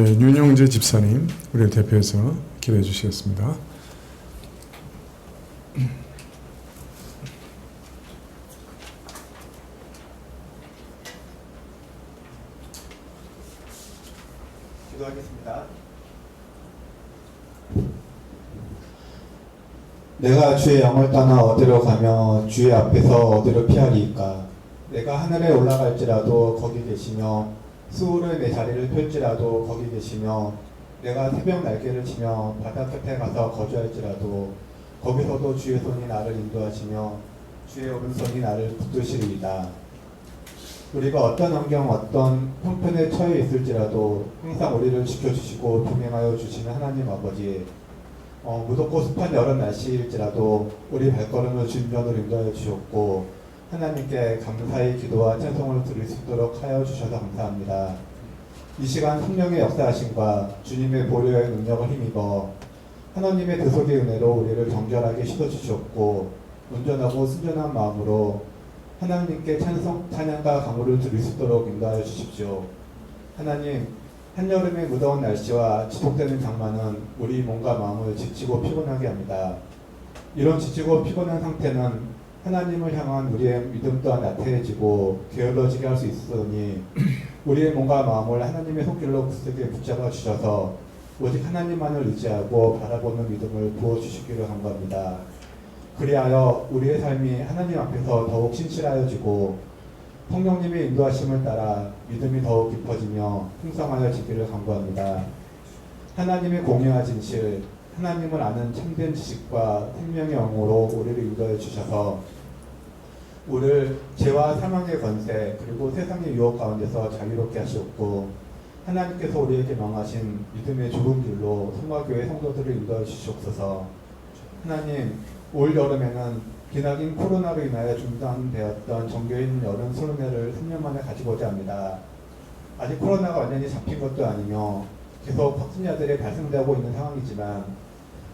윤용재 집사님, 우리를 대표해서 기도해 주시겠습니다. 기도하겠습니다. 내가 주의 영을 떠나 어디로 가며 주의 앞에서 어디로 피하리이까. 내가 하늘에 올라갈지라도 거기 계시며 수울에 내 자리를 펼지라도 거기 계시며 내가 새벽 날개를 치며 바다 끝에 가서 거주할지라도 거기서도 주의 손이 나를 인도하시며 주의 오른손이 나를 붙드시리이다. 우리가 어떤 환경, 어떤 형편에 처해 있을지라도 항상 우리를 지켜주시고 동행하여 주시는 하나님 아버지, 무덥고 습한 여름 날씨일지라도 우리 발걸음을 주변으로 인도하여 주셨고 하나님께 감사의 기도와 찬송을 드릴 수 있도록 하여 주셔서 감사합니다. 이 시간 성령의 역사하심과 주님의 보혈의 능력을 힘입어 하나님의 대속의 은혜로 우리를 정결하게 씻어주셨고 온전하고 순전한 마음으로 하나님께 찬양과 강구를 드릴 수 있도록 인도하여 주십시오. 하나님, 한여름의 무더운 날씨와 지속되는 장마는 우리 몸과 마음을 지치고 피곤하게 합니다. 이런 지치고 피곤한 상태는 하나님을 향한 우리의 믿음 또한 나태해지고 게을러지게 할 수 있으니 우리의 몸과 마음을 하나님의 손길로 굳세게 붙잡아 주셔서 오직 하나님만을 의지하고 바라보는 믿음을 부어주시기를 간구합니다. 그리하여 우리의 삶이 하나님 앞에서 더욱 신실하여지고 성령님의 인도하심을 따라 믿음이 더욱 깊어지며 풍성하여지기를 간구합니다. 하나님의 공의와 진실, 하나님을 아는 참된 지식과 생명의 영으로 우리를 인도해 주셔서 우리를 죄와 사망의 권세 그리고 세상의 유혹 가운데서 자유롭게 하시옵고 하나님께서 우리에게 명하신 믿음의 좋은 길로 성화교회 성도들을 인도해 주시옵소서. 하나님, 올 여름에는 기나긴 코로나로 인하여 중단되었던 정교인 여름 수련회를 3년 만에 가지고자 합니다. 아직 코로나가 완전히 잡힌 것도 아니며 계속 확진자들이 발생되고 있는 상황이지만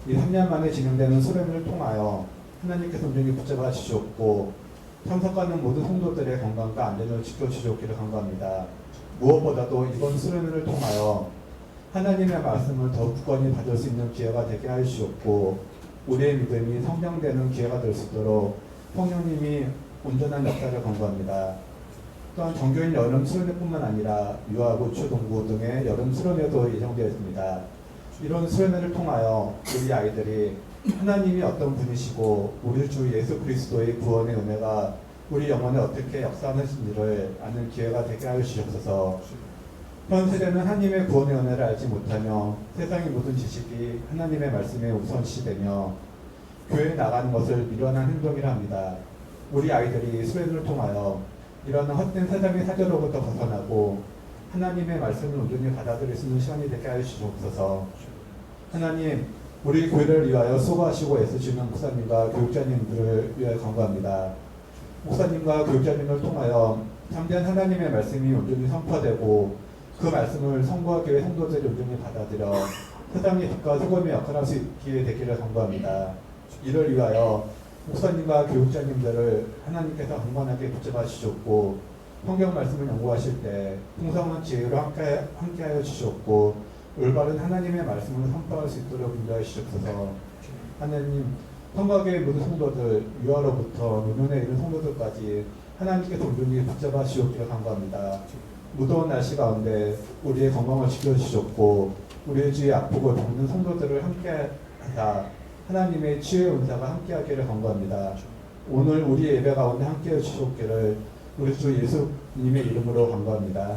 이 3년 만에 진행되는 수련회를 통하여 하나님께서 온전히 붙잡아 주시옵고 참석하는 모든 성도들의 건강과 안전을 지켜주시옵기를 간구합니다. 무엇보다도 이번 수련회를 통하여 하나님의 말씀을 더욱 굳건히 받을 수 있는 기회가 되게 하여 주시옵고 우리의 믿음이 성장되는 기회가 될 수 있도록 성령님이 온전한 역사를 간구합니다. 또한 정교인 여름 수련회뿐만 아니라 유아, 고초, 동부 등의 여름 수련회도 예정되어 있습니다. 이런 수련회를 통하여 우리 아이들이 하나님이 어떤 분이시고 우리 주 예수 그리스도의 구원의 은혜가 우리 영혼에 어떻게 역사하는지를 아는 기회가 되게 하여 주시옵소서. 현 세대는 하나님의 구원의 은혜를 알지 못하며 세상의 모든 지식이 하나님의 말씀에 우선시되며 교회에 나가는 것을 미련한 행동이라 합니다. 우리 아이들이 수련을 통하여 이러한 헛된 사람의 사조로부터 벗어나고 하나님의 말씀을 온전히 받아들일 수 있는 시간이 되게 하여 주옵소서. 하나님, 우리 교회를 위하여 수고하시고 애쓰시는 목사님과 교육자님들을 위하여 간구합니다. 목사님과 교육자님을 통하여 참된 하나님의 말씀이 온전히 선포되고 그 말씀을 성부와 교회 성도들이 온전히 받아들여 세상의 빛과 소금의 역할을 할 수 있게 되기를 간구합니다. 이를 위하여 목사님과 교육자님들을 하나님께서 강건하게 붙잡아 주셨고 성경 말씀을 연구하실 때 풍성한 지혜로 함께하여 주셨고 올바른 하나님의 말씀을 선포할 수 있도록 인도해 주시옵소서. 하나님, 성가교회 모든 성도들, 유아로부터 노년에 이른 성도들까지 하나님께서 온전히 붙잡아 주시옵기를 간구합니다. 무더운 날씨 가운데 우리의 건강을 지켜주셨고 우리의 주위에 아프고 병든 성도들을 함께하사 하나님의 치유의 은사가 함께하기를 간구합니다. 오늘 우리 예배 가운데 함께해 주시옵기를 우리 주 예수님의 이름으로 간구합니다.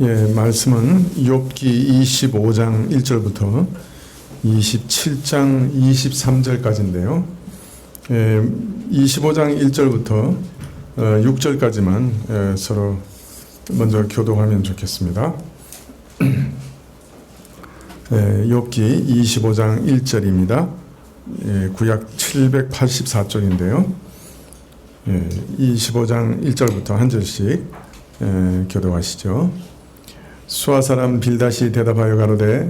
예, 말씀은 욥기 25장 1절부터 27장 23절까지인데요. 25장 1절부터 6절까지만 서로 먼저 교독하면 좋겠습니다. 욥기 25장 1절입니다. 구약 784쪽인데요. 25장 1절부터 한 절씩 교독하시죠. 수아 사람 빌닷이 대답하여 가로되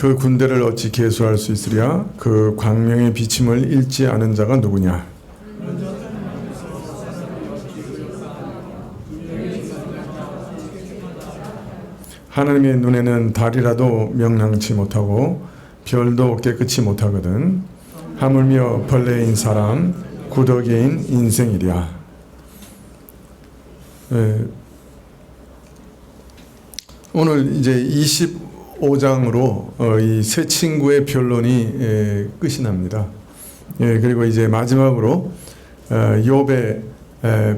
그 군대를 어찌 계수할 수 있으랴? 그 광명의 비침을 읽지 않은 자가 누구냐? 하나님의 눈에는 달이라도 명랑치 못하고 별도 깨끗이 못하거든. 하물며 벌레인 사람 구더기인 인생이랴. 오늘 이제 25장으로 이 세 친구의 변론이 끝이 납니다. 그리고 이제 마지막으로 욥의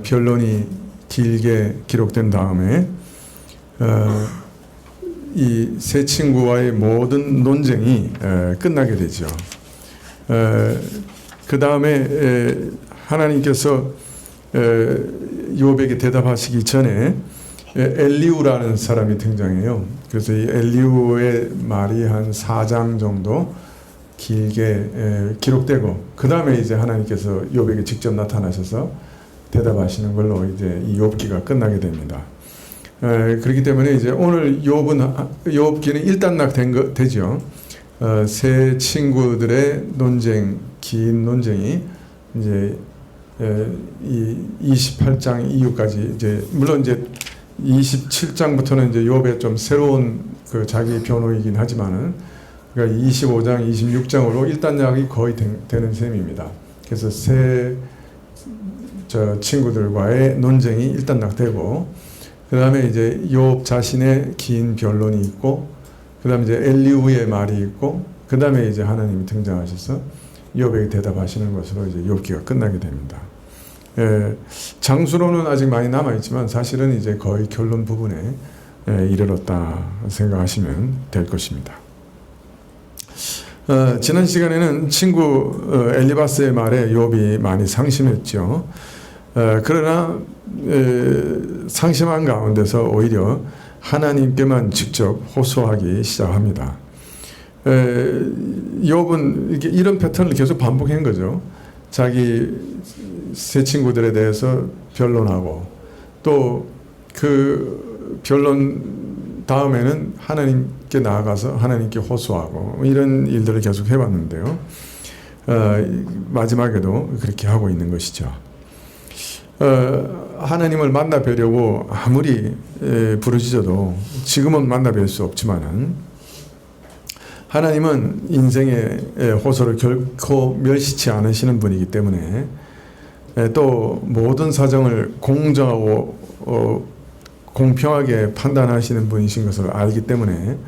변론이 길게 기록된 다음에 이 세 친구와의 모든 논쟁이 끝나게 되죠. 그 다음에 하나님께서 욥에게 대답하시기 전에 엘리우라는 사람이 등장해요. 그래서 이 엘리우의 말이 한 4장 정도 길게 기록되고 그 다음에 이제 하나님께서 욥에게 직접 나타나셔서 대답하시는 걸로 이제 이 욥기가 끝나게 됩니다. 그렇기 때문에 이제 오늘 욥기는 일단락 되죠. 세 친구들의 논쟁, 긴 논쟁이 이제 이 28장 이후까지 이제 물론 이제 27장부터는 이제 욥의 좀 새로운 그 자기 변호이긴 하지만은 그러니까 25장, 26장으로 일단락이 거의 되는 셈입니다. 그래서 저 친구들과의 논쟁이 일단락되고 그 다음에 이제 욥 자신의 긴 변론이 있고 그 다음에 이제 엘리우의 말이 있고 그 다음에 이제 하나님이 등장하셔서 욥에게 대답하시는 것으로 이제 욥기가 끝나게 됩니다. 장수로는 아직 많이 남아있지만 사실은 이제 거의 결론 부분에 이르렀다 생각하시면 될 것입니다. 지난 시간에는 친구 엘리바스의 말에 욥이 많이 상심했죠. 그러나 상심한 가운데서 오히려 하나님께만 직접 호소하기 시작합니다. 욥은 이런 패턴을 계속 반복한 거죠. 자기 세 친구들에 대해서 변론하고 또 그 변론 다음에는 하나님께 나아가서 하나님께 호소하고 이런 일들을 계속 해왔는데요. 마지막에도 그렇게 하고 있는 것이죠. 하나님을 만나 뵈려고 아무리 부르짖어도 지금은 만나 뵐 수 없지만은 하나님은 인생의 호소를 결코 멸시치 않으시는 분이기 때문에 또 모든 사정을 공정하고 공평하게 판단하시는 분이신 것을 알기 때문에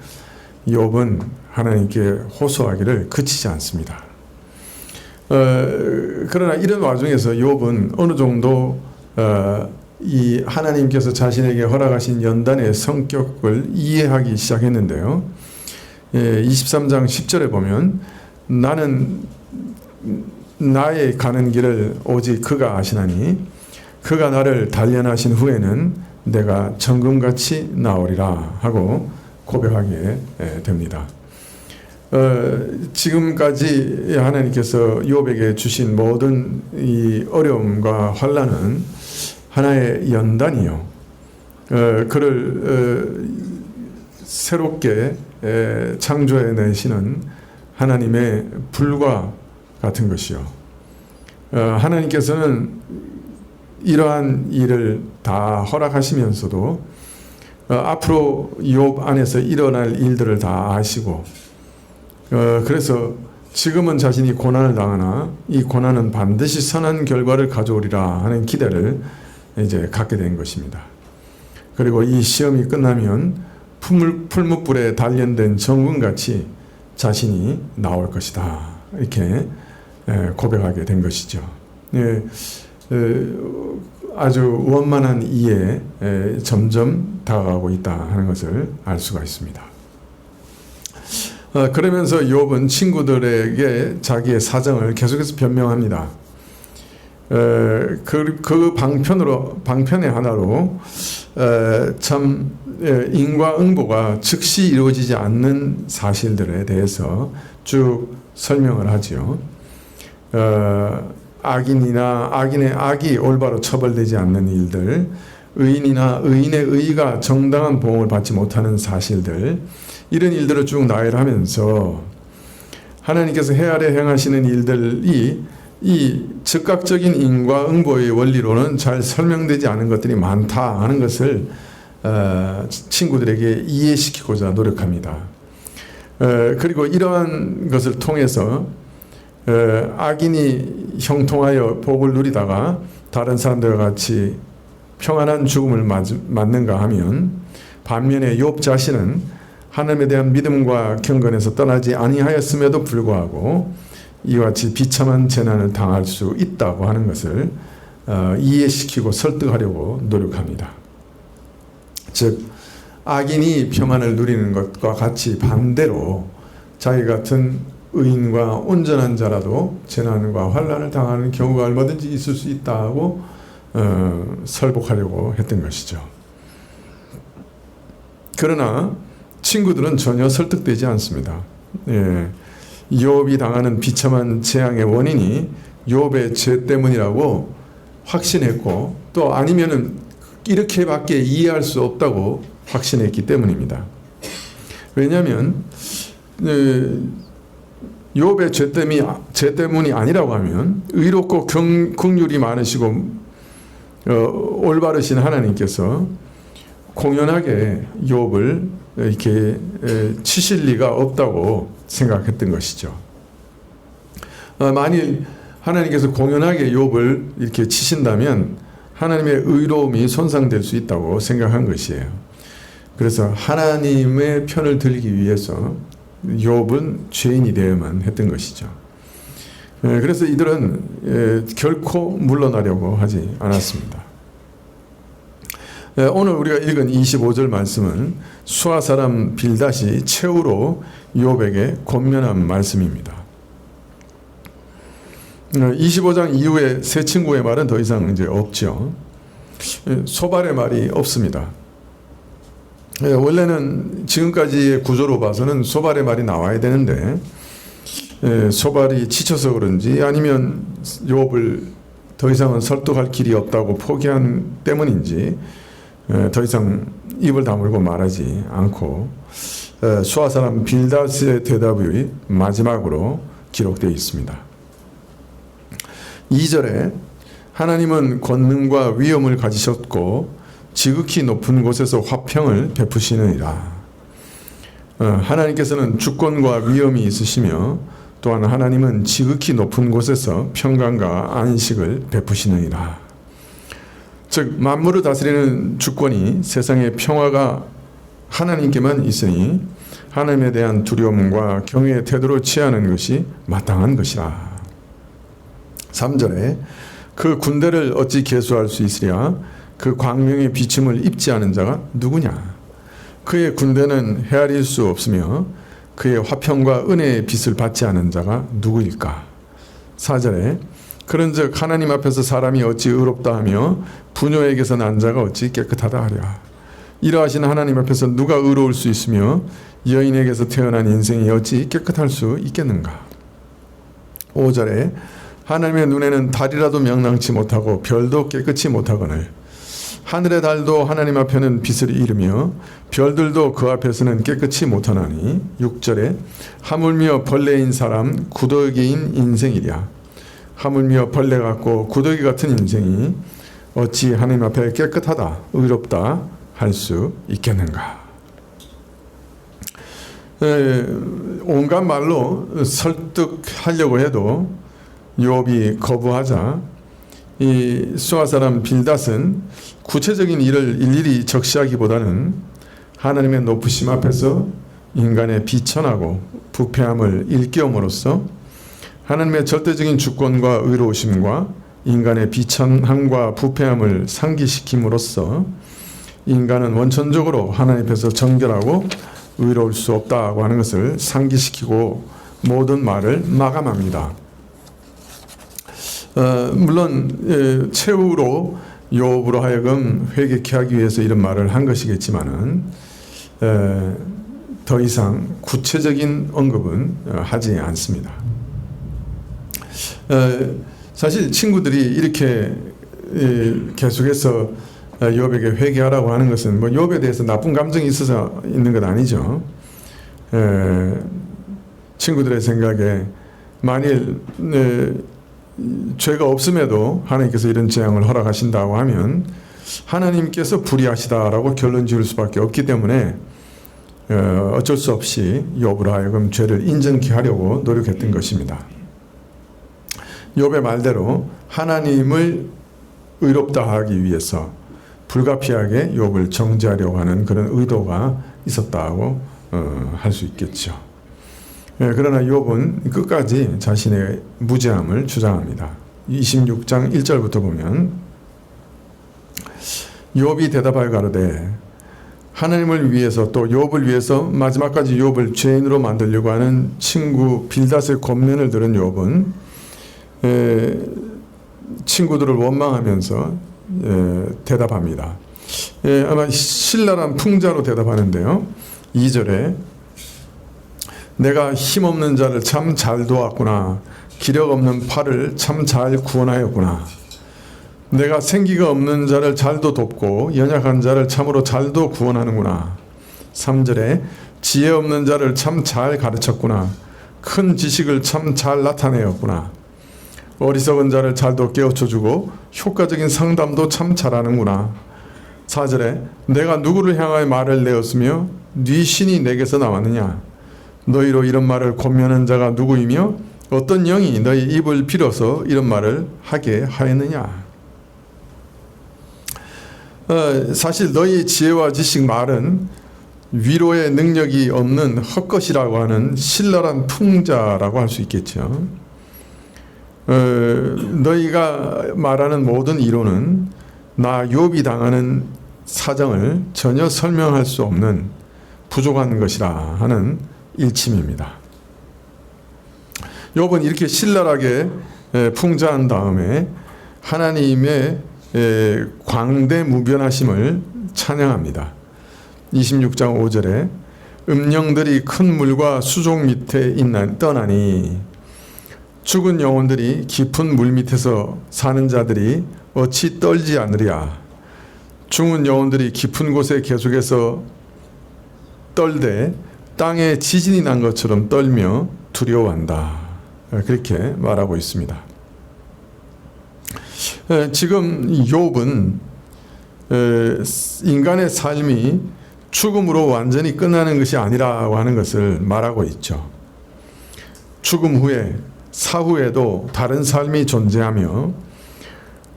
욥은 하나님께 호소하기를 그치지 않습니다. 그러나 이런 와중에서 욥은 어느 정도 이 하나님께서 자신에게 허락하신 연단의 성격을 이해하기 시작했는데요. 23장 10절에 보면 나는 나의 가는 길을 오직 그가 아시나니 그가 나를 단련하신 후에는 내가 정금같이 나오리라 하고 고백하게 됩니다. 지금까지 하나님께서 욥에게 주신 모든 이 어려움과 환난은 하나의 연단이요. 그를 새롭게 창조해내시는 하나님의 불과 같은 것이요. 하나님께서는 이러한 일을 다 허락하시면서도 앞으로 욥 안에서 일어날 일들을 다 아시고 그래서 지금은 자신이 고난을 당하나 이 고난은 반드시 선한 결과를 가져오리라 하는 기대를 이제 갖게 된 것입니다. 그리고 이 시험이 끝나면 풀무불에 단련된 정금같이 자신이 나올 것이다. 이렇게 고백하게 된 것이죠. 아주 원만한 이해에 점점 다가가고 있다 하는 것을 알 수가 있습니다. 그러면서 욥은 친구들에게 자기의 사정을 계속해서 변명합니다. 그 방편의 하나로 참 인과응보가 즉시 이루어지지 않는 사실들에 대해서 쭉 설명을 하지요. 악인의 악이 올바로 처벌되지 않는 일들, 의인이나 의인의 의의가 정당한 보험을 받지 못하는 사실들, 이런 일들을 쭉 나열하면서 하나님께서 해 아래 행하시는 일들이 이 즉각적인 인과응보의 원리로는 잘 설명되지 않은 것들이 많다 하는 것을 친구들에게 이해시키고자 노력합니다. 그리고 이러한 것을 통해서 악인이 형통하여 복을 누리다가 다른 사람들과 같이 평안한 죽음을 맞는가 하면, 반면에 욥 자신은 하나님에 대한 믿음과 경건에서 떠나지 아니하였음에도 불구하고 이와 같이 비참한 재난을 당할 수 있다고 하는 것을 이해시키고 설득하려고 노력합니다. 즉 악인이 평안을 누리는 것과 같이 반대로 자기 같은 의인과 온전한 자라도 재난과 환난을 당하는 경우가 얼마든지 있을 수 있다고 설복하려고 했던 것이죠. 그러나 친구들은 전혀 설득되지 않습니다. 욥이 당하는 비참한 재앙의 원인이 욥의 죄 때문이라고 확신했고, 또 아니면은 이렇게밖에 이해할 수 없다고 확신했기 때문입니다. 왜냐하면 욥의 죄 때문이 아니라고 하면 의롭고 긍휼이 많으시고 올바르신 하나님께서 공연하게 욥을 이렇게 치실 리가 없다고 생각했던 것이죠. 만일 하나님께서 공연하게 욥을 이렇게 치신다면 하나님의 의로움이 손상될 수 있다고 생각한 것이에요. 그래서 하나님의 편을 들기 위해서 욥은 죄인이 되어야만 했던 것이죠. 그래서 이들은 결코 물러나려고 하지 않았습니다. 오늘 우리가 읽은 25절 말씀은 수아 사람 빌닷이 최후로 욥에게 권면한 말씀입니다. 25장 이후에 세 친구의 말은 더 이상 이제 없죠. 소발의 말이 없습니다. 원래는 지금까지의 구조로 봐서는 소발의 말이 나와야 되는데 소발이 지쳐서 그런지 아니면 욥을 더 이상은 설득할 길이 없다고 포기한 때문인지 더 이상 입을 다물고 말하지 않고 수아 사람 빌닷의 대답이 마지막으로 기록되어 있습니다. 2절에 하나님은 권능과 위엄을 가지셨고 지극히 높은 곳에서 화평을 베푸시느니라. 하나님께서는 주권과 위엄이 있으시며 또한 하나님은 지극히 높은 곳에서 평강과 안식을 베푸시느니라. 즉 만물을 다스리는 주권이 세상의 평화가 하나님께만 있으니 하나님에 대한 두려움과 경외의 태도를 취하는 것이 마땅한 것이라. 3절에 그 군대를 어찌 계수할 수 있으랴. 그 광명의 비춤을 입지 않은 자가 누구냐. 그의 군대는 헤아릴 수 없으며 그의 화평과 은혜의 빛을 받지 않은 자가 누구일까. 4절에 그런즉 하나님 앞에서 사람이 어찌 의롭다 하며 부녀에게서 난 자가 어찌 깨끗하다 하랴. 이러하신 하나님 앞에서 누가 의로울 수 있으며 여인에게서 태어난 인생이 어찌 깨끗할 수 있겠는가. 5절에 하나님의 눈에는 달이라도 명랑치 못하고 별도 깨끗이 못하거늘 하늘의 달도 하나님 앞에는 빛을 잃으며 별들도 그 앞에서는 깨끗이 못하나니. 6절에 하물며 벌레인 사람 구더기인 인생이랴. 하물며 벌레 같고 구더기 같은 인생이 어찌 하나님 앞에 깨끗하다 의롭다 할 수 있겠는가. 온갖 말로 설득하려고 해도 욥이 거부하자 이 수아 사람 빌닷은 구체적인 일을 일일이 적시하기보다는 하나님의 높으심 앞에서 인간의 비천하고 부패함을 일깨움으로써 하나님의 절대적인 주권과 의로우심과 인간의 비천함과 부패함을 상기시킴으로써 인간은 원천적으로 하나님 앞에서 정결하고 의로울 수 없다고 하는 것을 상기시키고 모든 말을 마감합니다. 물론 최후로 욥으로 하여금 회개케 하기 위해서 이런 말을 한 것이겠지만은 더 이상 구체적인 언급은 하지 않습니다. 사실 친구들이 이렇게 계속해서 욥에게 회개하라고 하는 것은 뭐 욥에 대해서 나쁜 감정이 있어서 있는 건 아니죠. 친구들의 생각에 만일 죄가 없음에도 하나님께서 이런 재앙을 허락하신다고 하면 하나님께서 불의하시다라고 결론 지을 수밖에 없기 때문에 어쩔 수 없이 욥으로 하여금 죄를 인정케 하려고 노력했던 것입니다. 욥의 말대로 하나님을 의롭다 하기 위해서 불가피하게 욥을 정죄하려고 하는 그런 의도가 있었다고 할 수 있겠죠. 그러나 욥은 끝까지 자신의 무죄함을 주장합니다. 26장 1절부터 보면 욥이 대답하여 가로되 하나님을 위해서 또 욥을 위해서 마지막까지 욥을 죄인으로 만들려고 하는 친구 빌닷의 권면을 들은 욥은 친구들을 원망하면서 대답합니다. 아마 신랄한 풍자로 대답하는데요. 2절에 내가 힘없는 자를 참 잘 도왔구나. 기력 없는 팔을 참 잘 구원하였구나. 내가 생기가 없는 자를 잘도 돕고 연약한 자를 참으로 잘도 구원하는구나. 3절에 지혜 없는 자를 참 잘 가르쳤구나. 큰 지식을 참 잘 나타내었구나. 어리석은 자를 잘도 깨우쳐주고 효과적인 상담도 참 잘하는구나. 4절에 내가 누구를 향하여 말을 내었으며 네 신이 내게서 나왔느냐. 너희로 이런 말을 권면한 자가 누구이며 어떤 영이 너희 입을 빌어서 이런 말을 하게 하였느냐. 사실 너희 지혜와 지식 말은 위로의 능력이 없는 헛것이라고 하는 신랄한 풍자라고 할 수 있겠죠. 너희가 말하는 모든 이론은 나 욥이 당하는 사정을 전혀 설명할 수 없는 부족한 것이라 하는 일침입니다. 욥은 이렇게 신랄하게 풍자한 다음에 하나님의 광대무변하심을 찬양합니다. 26장 5절에 음령들이 큰 물과 수족 밑에 떠나니 죽은 영혼들이 깊은 물 밑에서 사는 자들이 어찌 떨지 않으랴. 죽은 영혼들이 깊은 곳에 계속해서 떨되 땅에 지진이 난 것처럼 떨며 두려워한다. 그렇게 말하고 있습니다. 지금 욥은 인간의 삶이 죽음으로 완전히 끝나는 것이 아니라고 하는 것을 말하고 있죠. 죽음 후에 사후에도 다른 삶이 존재하며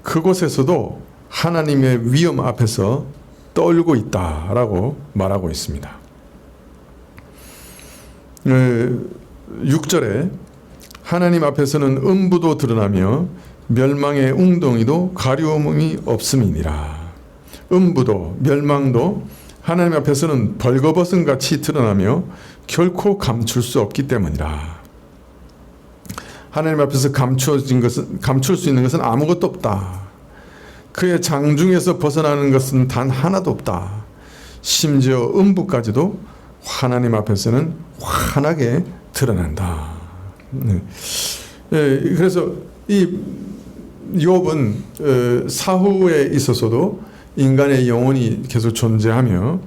그곳에서도 하나님의 위엄 앞에서 떨고 있다라고 말하고 있습니다. 6절에 하나님 앞에서는 음부도 드러나며 멸망의 웅덩이도 가려움이 없음이니라. 음부도 멸망도 하나님 앞에서는 벌거벗은 같이 드러나며 결코 감출 수 없기 때문이라. 하나님 앞에서 감출 수 있는 것은 아무것도 없다. 그의 장중에서 벗어나는 것은 단 하나도 없다. 심지어 음부까지도 하나님 앞에서는 환하게 드러난다. 그래서 이 욥은 사후에 있어서도 인간의 영혼이 계속 존재하며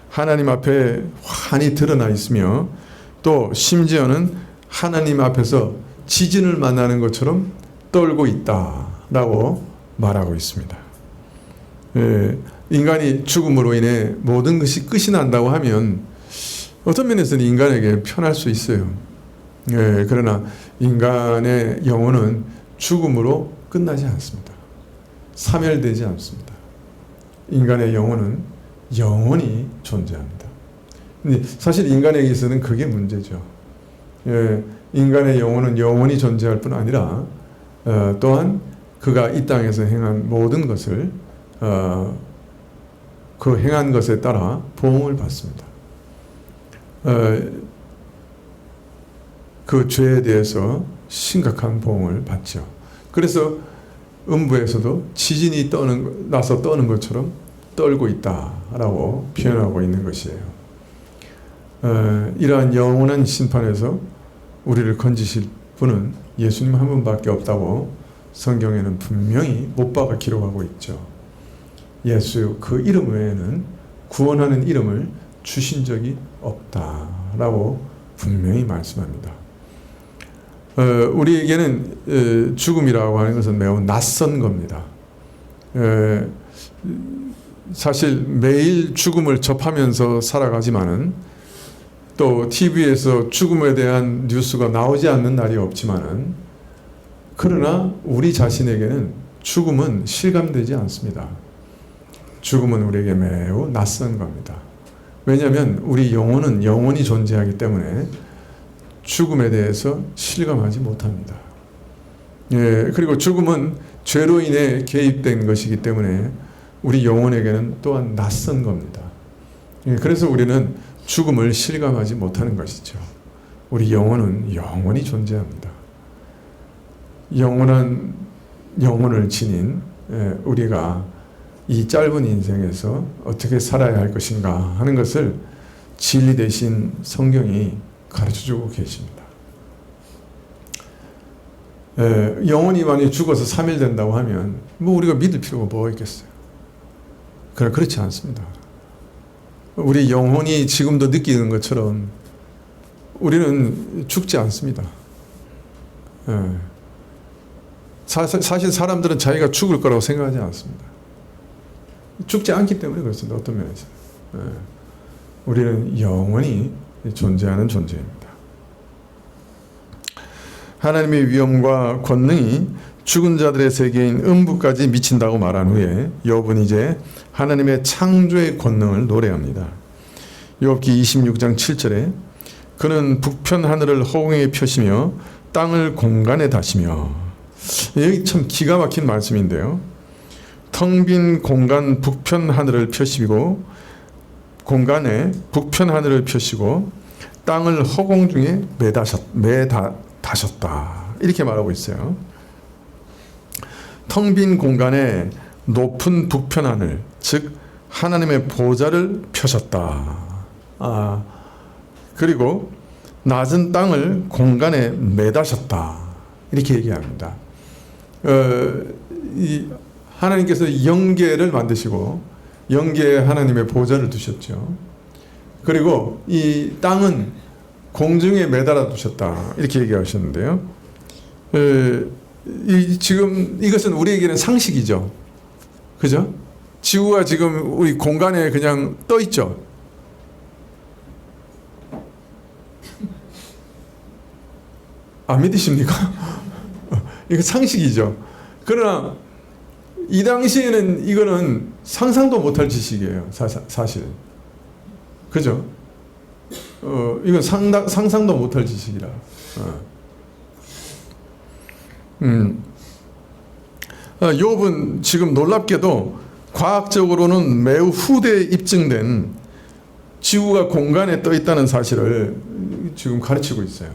하나님 앞에 환히 드러나 있으며 또 심지어는 하나님 앞에서 지진을 만나는 것처럼 떨고 있다라고 말하고 있습니다. 인간이 죽음으로 인해 모든 것이 끝이 난다고 하면 어떤 면에서는 인간에게 편할 수 있어요. 그러나 인간의 영혼은 죽음으로 끝나지 않습니다. 사멸되지 않습니다. 인간의 영혼은 영원히 존재합니다. 근데 사실 인간에게 있어서는 그게 문제죠. 인간의 영혼은 영원히 존재할 뿐 아니라 또한 그가 이 땅에서 행한 모든 것을 그 행한 것에 따라 보응을 받습니다. 그 죄에 대해서 심각한 보응을 받죠. 그래서 음부에서도 지진이 나서 떠는 것처럼 떨고 있다라고 표현하고 있는 것이에요. 이러한 영원한 심판에서 우리를 건지실 분은 예수님 한 분밖에 없다고 성경에는 분명히 못 박아 기록하고 있죠. 예수 그 이름 외에는 구원하는 이름을 주신 적이 없다라고 분명히 말씀합니다. 우리에게는 죽음이라고 하는 것은 매우 낯선 겁니다. 사실 매일 죽음을 접하면서 살아가지만은 또 TV에서 죽음에 대한 뉴스가 나오지 않는 날이 없지만은 그러나 우리 자신에게는 죽음은 실감되지 않습니다. 죽음은 우리에게 매우 낯선 겁니다. 왜냐하면 우리 영혼은 영원히 존재하기 때문에 죽음에 대해서 실감하지 못합니다. 그리고 죽음은 죄로 인해 개입된 것이기 때문에 우리 영혼에게는 또한 낯선 겁니다. 그래서 우리는 죽음을 실감하지 못하는 것이죠. 우리 영혼은 영원히 존재합니다. 영원한 영혼을 지닌 우리가 이 짧은 인생에서 어떻게 살아야 할 것인가 하는 것을 진리 대신 성경이 가르쳐주고 계십니다. 영혼이 만약 죽어서 3일 된다고 하면 뭐 우리가 믿을 필요가 뭐가 있겠어요? 그러나 그렇지 않습니다. 우리 영혼이 지금도 느끼는 것처럼 우리는 죽지 않습니다. 사실 사람들은 자기가 죽을 거라고 생각하지 않습니다. 죽지 않기 때문에 그렇습니다. 어떤 면에서. 우리는 영원히 존재하는 존재입니다. 하나님의 위엄과 권능이 죽은 자들의 세계인 음부까지 미친다고 말한 후에 욥은 이제 하나님의 창조의 권능을 노래합니다. 욥기 26장 7절에 그는 북편 하늘을 허공에 펴시며 땅을 공간에 다시며, 여기 참 기가 막힌 말씀인데요. 텅 빈 공간 북편 하늘을 펴시고 공간에 북편 하늘을 펴시고 땅을 허공 중에 매다셨다 이렇게 말하고 있어요. 텅 빈 공간에 높은 북편 하늘, 즉 하나님의 보좌를 펴셨다. 그리고 낮은 땅을 공간에 매다셨다 이렇게 얘기합니다. 하나님께서 영계를 만드시고 영계에 하나님의 보좌를 두셨죠. 그리고 이 땅은 공중에 매달아 두셨다 이렇게 얘기하셨는데요. 지금 이것은 우리에게는 상식이죠. 그죠? 지구가 지금 우리 공간에 그냥 떠 있죠. 안 믿으십니까? 이거 상식이죠. 그러나 이 당시에는 이거는 상상도 못할 지식이에요. 사실. 그죠? 이건 상상도 못할 지식이라. 욥은 지금 놀랍게도 과학적으로는 매우 후대에 입증된 지구가 공간에 떠 있다는 사실을 지금 가르치고 있어요.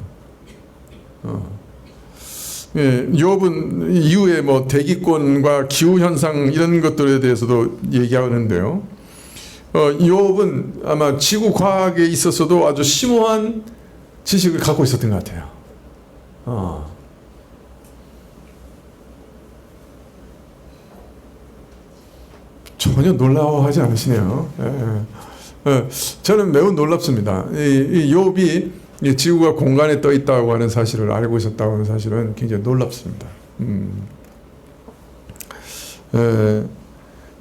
욥은 이후에 뭐 대기권과 기후 현상 이런 것들에 대해서도 얘기하는데요. 욥은 아마 지구 과학에 있어서도 아주 심오한 지식을 갖고 있었던 것 같아요. 전혀 놀라워하지 않으시네요. 저는 매우 놀랍습니다. 이 욥이 지구가 공간에 떠 있다고 하는 사실을 알고 있었다고 하는 사실은 굉장히 놀랍습니다.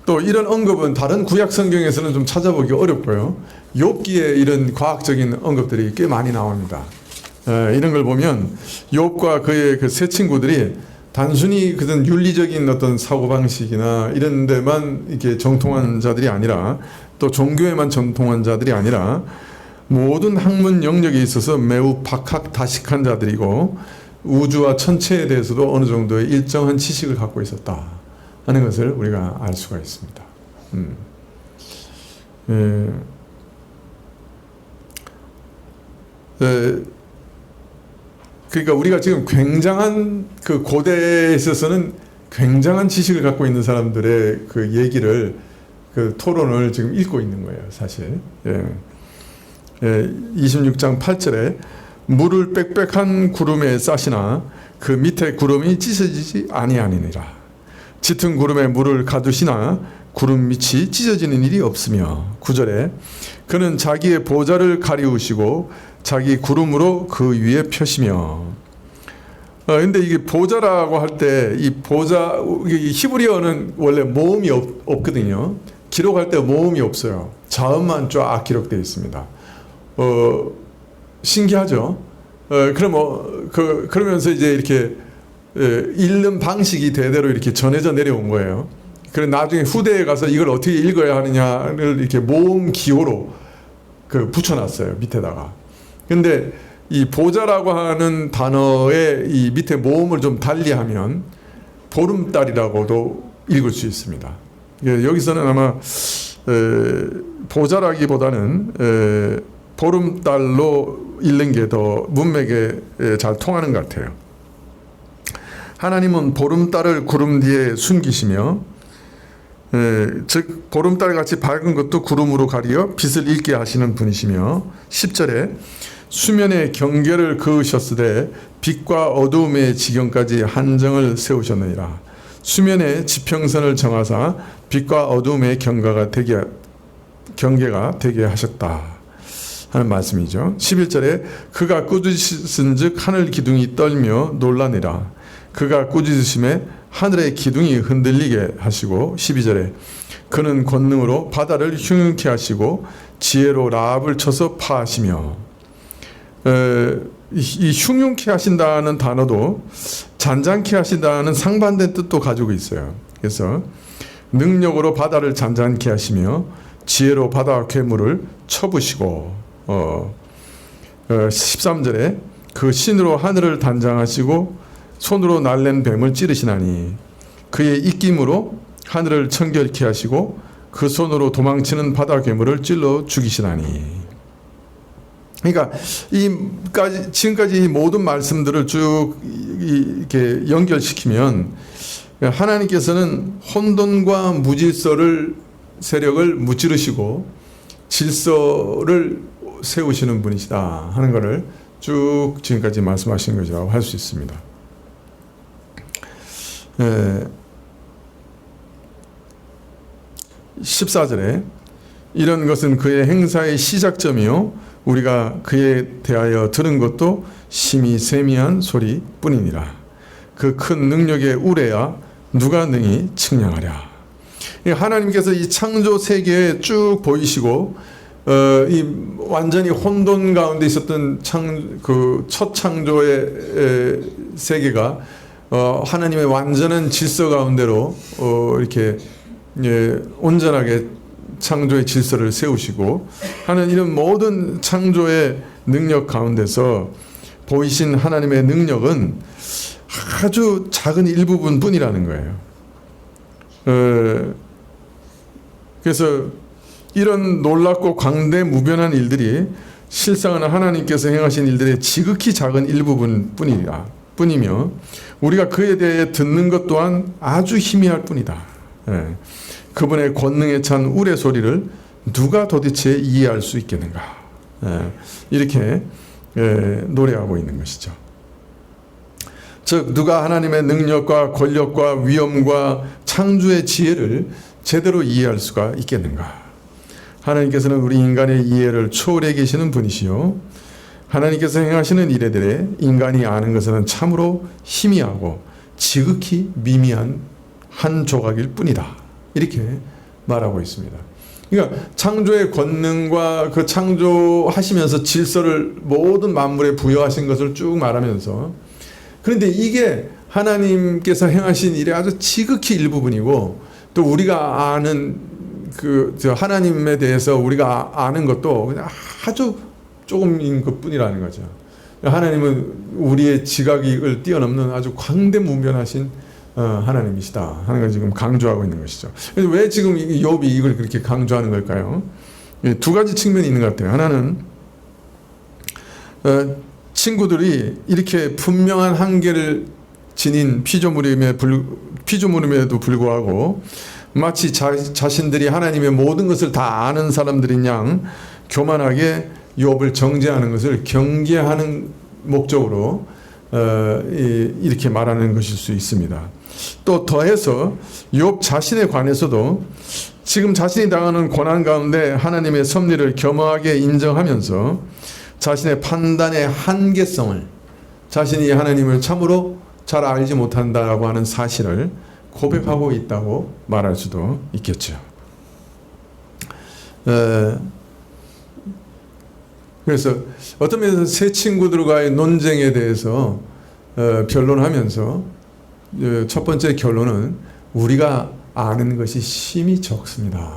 또 이런 언급은 다른 구약 성경에서는 좀 찾아보기 어렵고요. 욥기에 이런 과학적인 언급들이 꽤 많이 나옵니다. 이런 걸 보면 욥과 그의 그 세 친구들이 단순히 그런 윤리적인 어떤 사고방식이나 이런 데만 이렇게 정통한 자들이 아니라 또 종교에만 정통한 자들이 아니라 모든 학문 영역에 있어서 매우 박학다식한 자들이고 우주와 천체에 대해서도 어느 정도의 일정한 지식을 갖고 있었다 하는 것을 우리가 알 수가 있습니다. 그러니까 우리가 지금 굉장한 그 고대에 있어서는 굉장한 지식을 갖고 있는 사람들의 그 얘기를 그 토론을 지금 읽고 있는 거예요, 사실. 26장 8절에 물을 빽빽한 구름에 싸시나 그 밑에 구름이 찢어지지 아니하니라. 짙은 구름에 물을 가두시나 구름 밑이 찢어지는 일이 없으며 9절에 그는 자기의 보좌를 가리우시고 자기 구름으로 그 위에 펴시며. 근데 이게 보좌라고 할 때 이 보좌, 이 히브리어는 원래 모음이 없거든요. 기록할 때 모음이 없어요. 자음만 쫙 기록되어 있습니다. 신기하죠? 그러면서 이제 이렇게 읽는 방식이 대대로 이렇게 전해져 내려온 거예요. 그래 나중에 후대에 가서 이걸 어떻게 읽어야 하느냐를 이렇게 모음 기호로 붙여놨어요. 밑에다가. 근데 이 보좌라고 하는 단어의 이 밑에 모음을 좀 달리하면 보름달이라고도 읽을 수 있습니다. 여기서는 아마 보좌라기보다는 보름달로 읽는 게 더 문맥에 잘 통하는 것 같아요. 하나님은 보름달을 구름 뒤에 숨기시며 즉 보름달같이 밝은 것도 구름으로 가리어 빛을 잃게 하시는 분이시며 10절에 수면의 경계를 그으셨으되 빛과 어두움의 지경까지 한정을 세우셨느니라. 수면의 지평선을 정하사 빛과 어두움의 경계가 되게 하셨다 하는 말씀이죠. 11절에 그가 꾸짖으신 즉 하늘 기둥이 떨며 놀라니라. 그가 꾸짖으심에 하늘의 기둥이 흔들리게 하시고 12절에 그는 권능으로 바다를 흉흉케 하시고 지혜로 라합을 쳐서 파하시며. 이 흉흉케 하신다는 단어도 잔잔케 하신다는 상반된 뜻도 가지고 있어요. 그래서 능력으로 바다를 잔잔케 하시며 지혜로 바다 괴물을 쳐부시고 13절에 그 신으로 하늘을 단장하시고 손으로 날랜 뱀을 찌르시나니 그의 입김으로 하늘을 청결케 하시고 그 손으로 도망치는 바다 괴물을 찔러 죽이시나니. 그러니까 지금까지 이 모든 말씀들을 쭉 이렇게 연결시키면 하나님께서는 혼돈과 무질서를 세력을 무찌르시고 질서를 세우시는 분이시다 하는 것을 쭉 지금까지 말씀하신 것이라고 할 수 있습니다. 14절에 이런 것은 그의 행사의 시작점이요 우리가 그에 대하여 들은 것도 심히 세미한 소리뿐이니라. 그 큰 능력의 우레야 누가 능히 측량하랴. 하나님께서 이 창조 세계에 쭉 보이시고 이 완전히 혼돈 가운데 있었던 첫 창조의 세계가 하나님의 완전한 질서 가운데로 이렇게 온전하게 창조의 질서를 세우시고 하는 이런 모든 창조의 능력 가운데서 보이신 하나님의 능력은 아주 작은 일부분 뿐이라는 거예요. 그래서 이런 놀랍고 광대무변한 일들이 실상은 하나님께서 행하신 일들의 지극히 작은 일부분 뿐이며 우리가 그에 대해 듣는 것 또한 아주 희미할 뿐이다. 그분의 권능에 찬 우레소리를 누가 도대체 이해할 수 있겠는가. 이렇게 노래하고 있는 것이죠. 즉 누가 하나님의 능력과 권력과 위엄과 창조의 지혜를 제대로 이해할 수가 있겠는가. 하나님께서는 우리 인간의 이해를 초월해 계시는 분이시요 하나님께서 행하시는 일에 인간이 아는 것은 참으로 희미하고 지극히 미미한 한 조각일 뿐이다. 이렇게 말하고 있습니다. 그러니까 창조의 권능과 그 창조하시면서 질서를 모든 만물에 부여하신 것을 쭉 말하면서 그런데 이게 하나님께서 행하신 일의 아주 지극히 일부분이고 또 우리가 아는 하나님에 대해서 우리가 아는 것도 그냥 아주 조금인 것뿐이라는 거죠. 하나님은 우리의 지각을 뛰어넘는 아주 광대무변하신 하나님이시다 하는 걸 지금 강조하고 있는 것이죠. 그래서 왜 지금 욥이 이걸 그렇게 강조하는 걸까요? 두 가지 측면이 있는 것 같아요. 하나는 친구들이 이렇게 분명한 한계를 지닌 피조물임에도 불구하고 마치 자신들이 하나님의 모든 것을 다 아는 사람들인 양 교만하게 욥을 정죄하는 것을 경계하는 목적으로 이렇게 말하는 것일 수 있습니다. 또 더해서 욥 자신에 관해서도 지금 자신이 당하는 고난 가운데 하나님의 섭리를 겸허하게 인정하면서 자신의 판단의 한계성을, 자신이 하나님을 참으로 잘 알지 못한다라고 하는 사실을 고백하고 있다고 말할 수도 있겠죠. 그래서 어떤 면에서 새 친구들과의 논쟁에 대해서 변론하면서 첫 번째 결론은 우리가 아는 것이 심히 적습니다.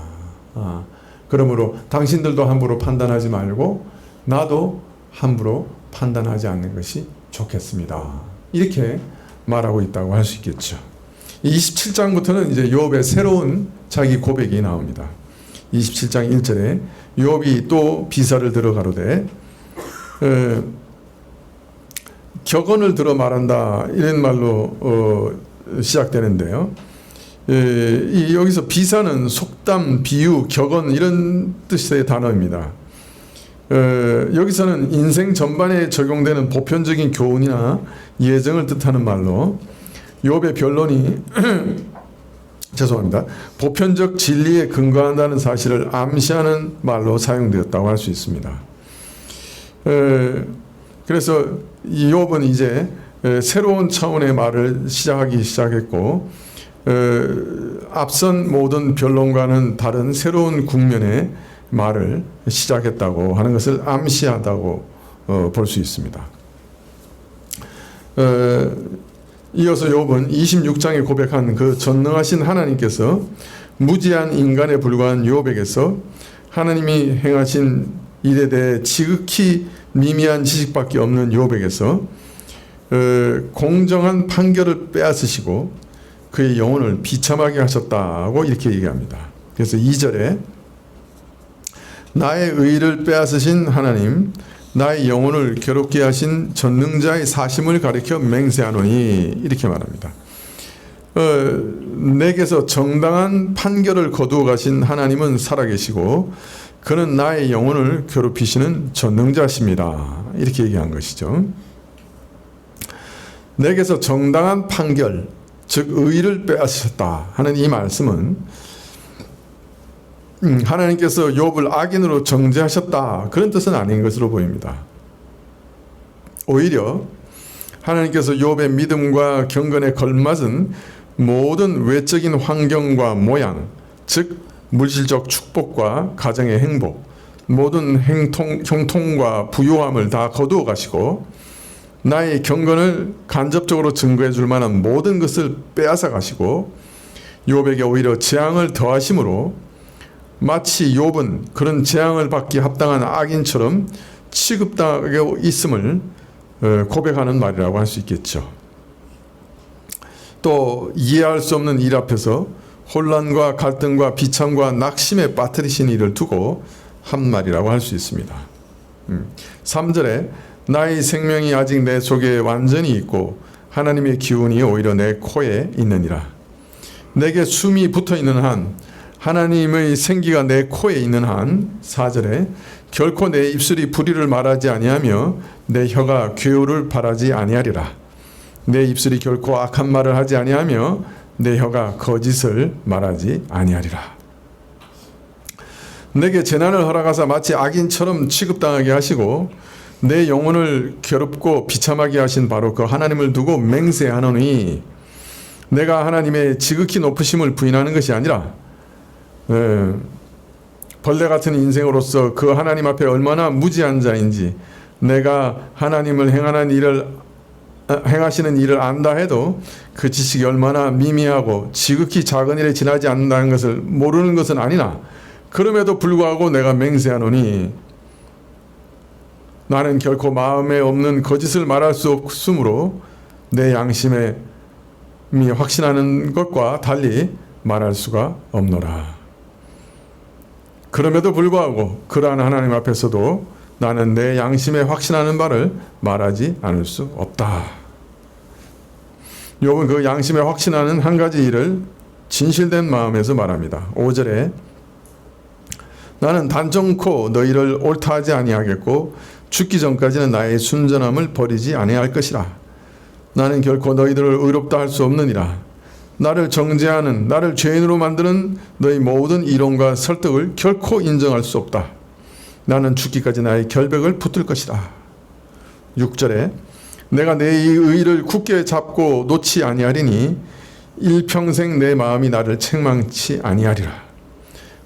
그러므로 당신들도 함부로 판단하지 말고 나도 함부로 판단하지 않는 것이 좋겠습니다. 이렇게 말하고 있다고 할 수 있겠죠. 27장부터는 이제 욥의 새로운 자기 고백이 나옵니다. 27장 1절에 욥이 또 비사를 들어 가로되 격언을 들어 말한다 이런 말로 시작되는데요. 여기서 비사는 속담, 비유, 격언 이런 뜻의 단어입니다. 여기서는 인생 전반에 적용되는 보편적인 교훈이나 예정을 뜻하는 말로 욥의 변론이 죄송합니다. 보편적 진리에 근거한다는 사실을 암시하는 말로 사용되었다고 할 수 있습니다. 그래서 이 욥은 이제 새로운 차원의 말을 시작했고 앞선 모든 변론과는 다른 새로운 국면의 말을 시작했다고 하는 것을 암시하다고 볼 수 있습니다. 이어서 욥은 26장에 고백한 그 전능하신 하나님께서 무지한 인간에 불과한 욥에게서 하나님이 행하신 일에 대해 지극히 미미한 지식밖에 없는 욥에게서 공정한 판결을 빼앗으시고 그의 영혼을 비참하게 하셨다고 이렇게 얘기합니다. 그래서 2절에 나의 의를 빼앗으신 하나님, 나의 영혼을 괴롭게 하신 전능자의 사심을 가리켜 맹세하노니 이렇게 말합니다. 내게서 정당한 판결을 거두어 가신 하나님은 살아계시고 그는 나의 영혼을 괴롭히시는 전능자십니다. 이렇게 얘기한 것이죠. 내게서 정당한 판결, 즉 의를 빼앗으셨다 하는 이 말씀은 하나님께서 욥을 악인으로 정죄하셨다 그런 뜻은 아닌 것으로 보입니다. 오히려 하나님께서 욥의 믿음과 경건에 걸맞은 모든 외적인 환경과 모양, 즉 물질적 축복과 가정의 행복, 모든 형통과 부요함을 다 거두어 가시고 나의 경건을 간접적으로 증거해 줄 만한 모든 것을 빼앗아 가시고 욥에게 오히려 재앙을 더하심으로 마치 욥은 그런 재앙을 받기 합당한 악인처럼 취급당하고 있음을 고백하는 말이라고 할 수 있겠죠. 또 이해할 수 없는 일 앞에서 혼란과 갈등과 비참과 낙심에 빠뜨리신 일을 두고 한 말이라고 할 수 있습니다. 3절에 나의 생명이 아직 내 속에 완전히 있고 하나님의 기운이 오히려 내 코에 있느니라. 내게 숨이 붙어있는 한, 하나님의 생기가 내 코에 있는 한, 4절에 결코 내 입술이 불의를 말하지 아니하며 내 혀가 괴우를 바라지 아니하리라. 내 입술이 결코 악한 말을 하지 아니하며 내 혀가 거짓을 말하지 아니하리라. 내게 재난을 허락하사 마치 악인처럼 취급당하게 하시고 내 영혼을 괴롭고 비참하게 하신 바로 그 하나님을 두고 맹세하노니 내가 하나님의 지극히 높으심을 부인하는 것이 아니라 벌레 같은 인생으로서 그 하나님 앞에 얼마나 무지한 자인지 내가 하나님을 행하시는 일을 안다 해도 그 지식이 얼마나 미미하고 지극히 작은 일에 지나지 않는다는 것을 모르는 것은 아니나 그럼에도 불구하고 내가 맹세하노니 나는 결코 마음에 없는 거짓을 말할 수 없으므로 내 양심에 확신하는 것과 달리 말할 수가 없노라. 그럼에도 불구하고 그러한 하나님 앞에서도 나는 내 양심에 확신하는 바를 말하지 않을 수 없다. 욥은 그 양심에 확신하는 한 가지 일을 진실된 마음에서 말합니다. 5절에 나는 단정코 너희를 옳다 하지 아니하겠고 죽기 전까지는 나의 순전함을 버리지 아니할 것이라. 나는 결코 너희들을 의롭다 할 수 없느니라. 나를 정죄하는, 나를 죄인으로 만드는 너희 모든 이론과 설득을 결코 인정할 수 없다. 나는 죽기까지 나의 결백을 붙들 것이다. 6절에 내가 내 의를 굳게 잡고 놓지 아니하리니 일평생 내 마음이 나를 책망치 아니하리라.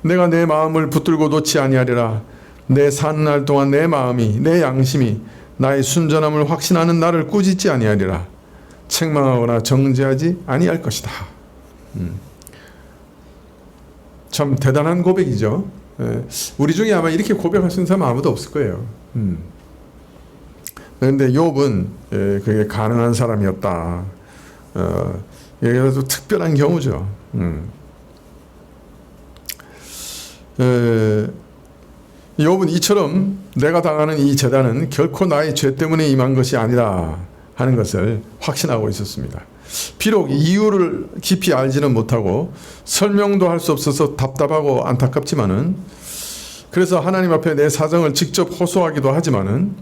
내가 내 마음을 붙들고 놓지 아니하리라. 내 사는 날 동안 내 마음이, 내 양심이 나의 순전함을 확신하는 나를 꾸짖지 아니하리라. 책망하거나 정죄하지 아니할 것이다. 참 대단한 고백이죠. 우리 중에 아마 이렇게 고백할 수 있는 사람 아무도 없을 거예요. 그런데 욥은 그게 가능한 사람이었다. 그래서 특별한 경우죠. 욥은 이처럼 내가 당하는 이 재단은 결코 나의 죄 때문에 임한 것이 아니라 하는 것을 확신하고 있었습니다. 비록 이유를 깊이 알지는 못하고 설명도 할 수 없어서 답답하고 안타깝지만은, 그래서 하나님 앞에 내 사정을 직접 호소하기도 하지만은,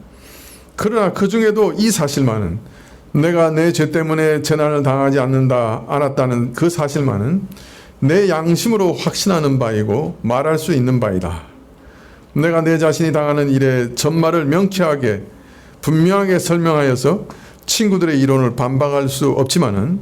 그러나 그 중에도 이 사실만은, 내가 내 죄 때문에 재난을 당하지 않았다는 그 사실만은 내 양심으로 확신하는 바이고 말할 수 있는 바이다. 내가 내 자신이 당하는 일의 전말을 명쾌하게 분명하게 설명하여서 친구들의 이론을 반박할 수 없지만은,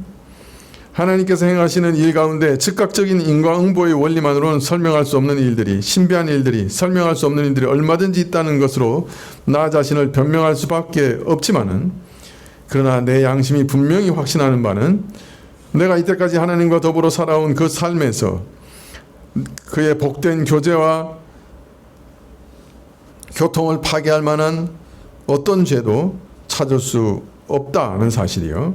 하나님께서 행하시는 일 가운데 즉각적인 인과응보의 원리만으로는 설명할 수 없는 일들이, 신비한 일들이, 설명할 수 없는 일들이 얼마든지 있다는 것으로 나 자신을 변명할 수밖에 없지만은, 그러나 내 양심이 분명히 확신하는 바는 내가 이때까지 하나님과 더불어 살아온 그 삶에서 그의 복된 교제와 교통을 파괴할 만한 어떤 죄도 찾을 수 없다는 사실이요.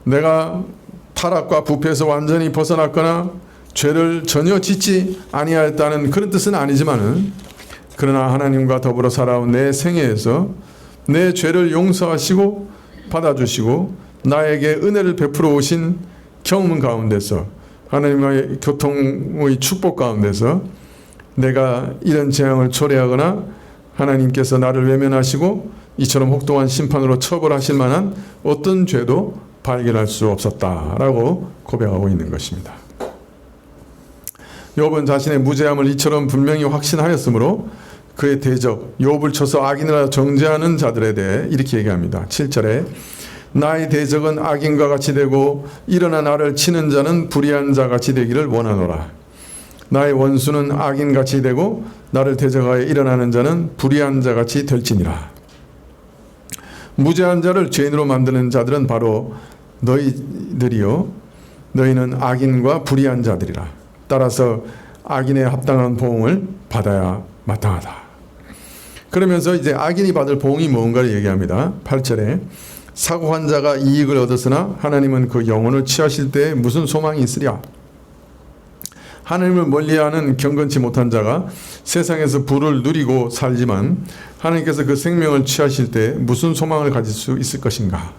내가 타락과 부패에서 완전히 벗어났거나 죄를 전혀 짓지 아니하였다는 그런 뜻은 아니지만은, 그러나 하나님과 더불어 살아온 내 생애에서 내 죄를 용서하시고 받아주시고 나에게 은혜를 베풀어 오신 경험 가운데서, 하나님의 교통의 축복 가운데서 내가 이런 재앙을 초래하거나 하나님께서 나를 외면하시고 이처럼 혹독한 심판으로 처벌하실 만한 어떤 죄도 발견할 수 없었다라고 고백하고 있는 것입니다. 욥은 자신의 무죄함을 이처럼 분명히 확신하였으므로 그의 대적, 욥을 쳐서 악인이라 정죄하는 자들에 대해 이렇게 얘기합니다. 7절에 나의 대적은 악인과 같이 되고 일어나 나를 치는 자는 불의한 자 같이 되기를 원하노라. 나의 원수는 악인같이 되고 나를 대적하여 일어나는 자는 불의한 자 같이 될지니라. 무죄한 자를 죄인으로 만드는 자들은 바로 너희들이요, 너희는 악인과 불의한 자들이라. 따라서 악인에 합당한 보응을 받아야 마땅하다. 그러면서 이제 악인이 받을 보응이 뭔가를 얘기합니다. 8절에 사고한 자가 이익을 얻었으나 하나님은 그 영혼을 취하실 때에 무슨 소망이 있으랴. 하나님을 멀리하는 경건치 못한 자가 세상에서 부를 누리고 살지만 하나님께서 그 생명을 취하실 때 무슨 소망을 가질 수 있을 것인가.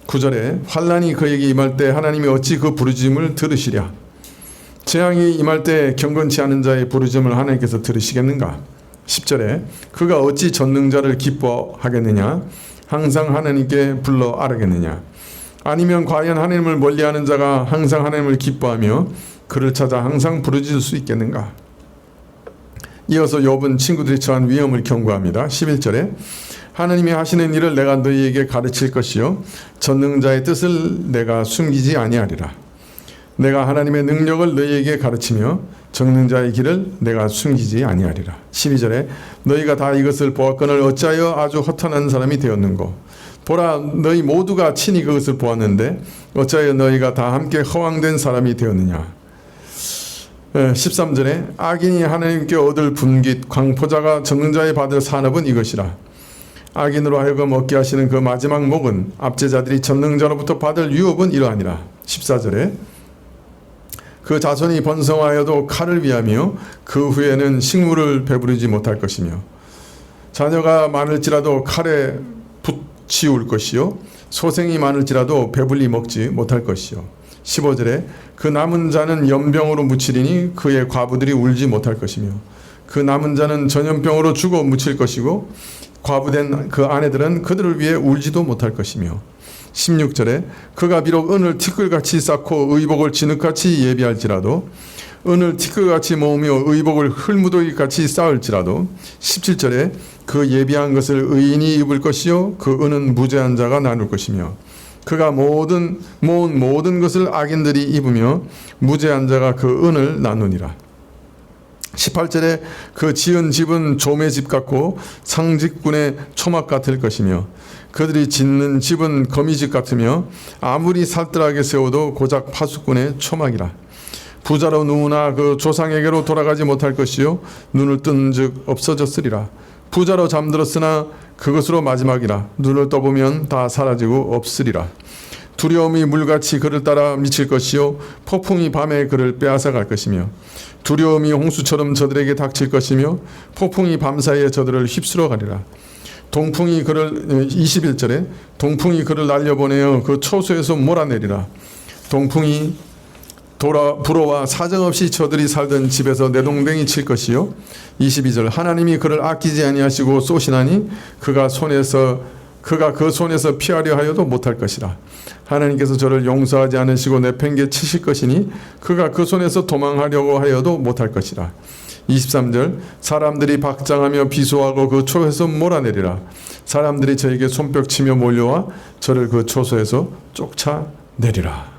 9절에 환난이 그에게 임할 때 하나님이 어찌 그 부르짖음을 들으시랴. 재앙이 임할 때 경건치 않은 자의 부르짖음을 하나님께서 들으시겠는가. 10절에 그가 어찌 전능자를 기뻐하겠느냐. 항상 하나님께 불러 아뢰겠느냐. 아니면 과연 하나님을 멀리하는 자가 항상 하나님을 기뻐하며 그를 찾아 항상 부르짖을 수 있겠는가. 이어서 욥은 친구들이 처한 위험을 경고합니다. 11절에 하나님이 하시는 일을 내가 너희에게 가르칠 것이요 전능자의 뜻을 내가 숨기지 아니하리라. 내가 하나님의 능력을 너희에게 가르치며 전능자의 길을 내가 숨기지 아니하리라. 12절에 너희가 다 이것을 보았거늘 어찌하여 아주 허탄한 사람이 되었는고. 보라, 너희 모두가 친히 그것을 보았는데 어찌하여 너희가 다 함께 허황된 사람이 되었느냐. 13절에 악인이 하나님께 얻을 분깃, 광포자가 전능자의 받을 산업은 이것이라. 악인으로 하여금 얻게 하시는 그 마지막 목은 압제자들이 전능자로부터 받을 유업은 이러하니라. 14절에 그 자손이 번성하여도 칼을 위하며 그 후에는 식물을 배부르지 못할 것이며 자녀가 많을지라도 칼에 붙이울 것이요 소생이 많을지라도 배불리 먹지 못할 것이요. 15절에 그 남은 자는 연병으로 묻히리니 그의 과부들이 울지 못할 것이며 그 남은 자는 전염병으로 죽어 묻힐 것이고 과부된 그 아내들은 그들을 위해 울지도 못할 것이며 16절에 그가 비록 은을 티끌같이 쌓고 의복을 진흙같이 예비할지라도 은을 티끌같이 모으며 의복을 흙무더기같이 쌓을지라도 17절에 그 예비한 것을 의인이 입을 것이요 그 은은 무죄한 자가 나눌 것이며 그가 모은 모든 것을 악인들이 입으며 무죄한 자가 그 은을 나누니라. 18절에 그 지은 집은 조매 집 같고 상직군의 초막 같을 것이며 그들이 짓는 집은 거미집 같으며 아무리 살뜰하게 세워도 고작 파수꾼의 초막이라. 부자로 누우나 그 조상에게로 돌아가지 못할 것이요 눈을 뜬 즉 없어졌으리라. 부자로 잠들었으나 그것으로 마지막이라. 눈을 떠보면 다 사라지고 없으리라. 두려움이 물같이 그를 따라 미칠 것이요 폭풍이 밤에 그를 빼앗아 갈 것이며 두려움이 홍수처럼 저들에게 닥칠 것이며 폭풍이 밤사이에 저들을 휩쓸어 가리라. 동풍이 그를 21절에 동풍이 그를 날려보내어 그 초소에서 몰아내리라. 동풍이 불어와 사정없이 저들이 살던 집에서 내동댕이 칠 것이요 22절 하나님이 그를 아끼지 아니하시고 쏘시나니 그가 그 손에서 피하려 하여도 못할 것이라. 하나님께서 저를 용서하지 않으시고 내팽개 치실 것이니 그가 그 손에서 도망하려고 하여도 못할 것이라. 23절 사람들이 박장하며 비소하고 그 초에서 몰아내리라. 사람들이 저에게 손뼉치며 몰려와 저를 그 초소에서 쫓아내리라.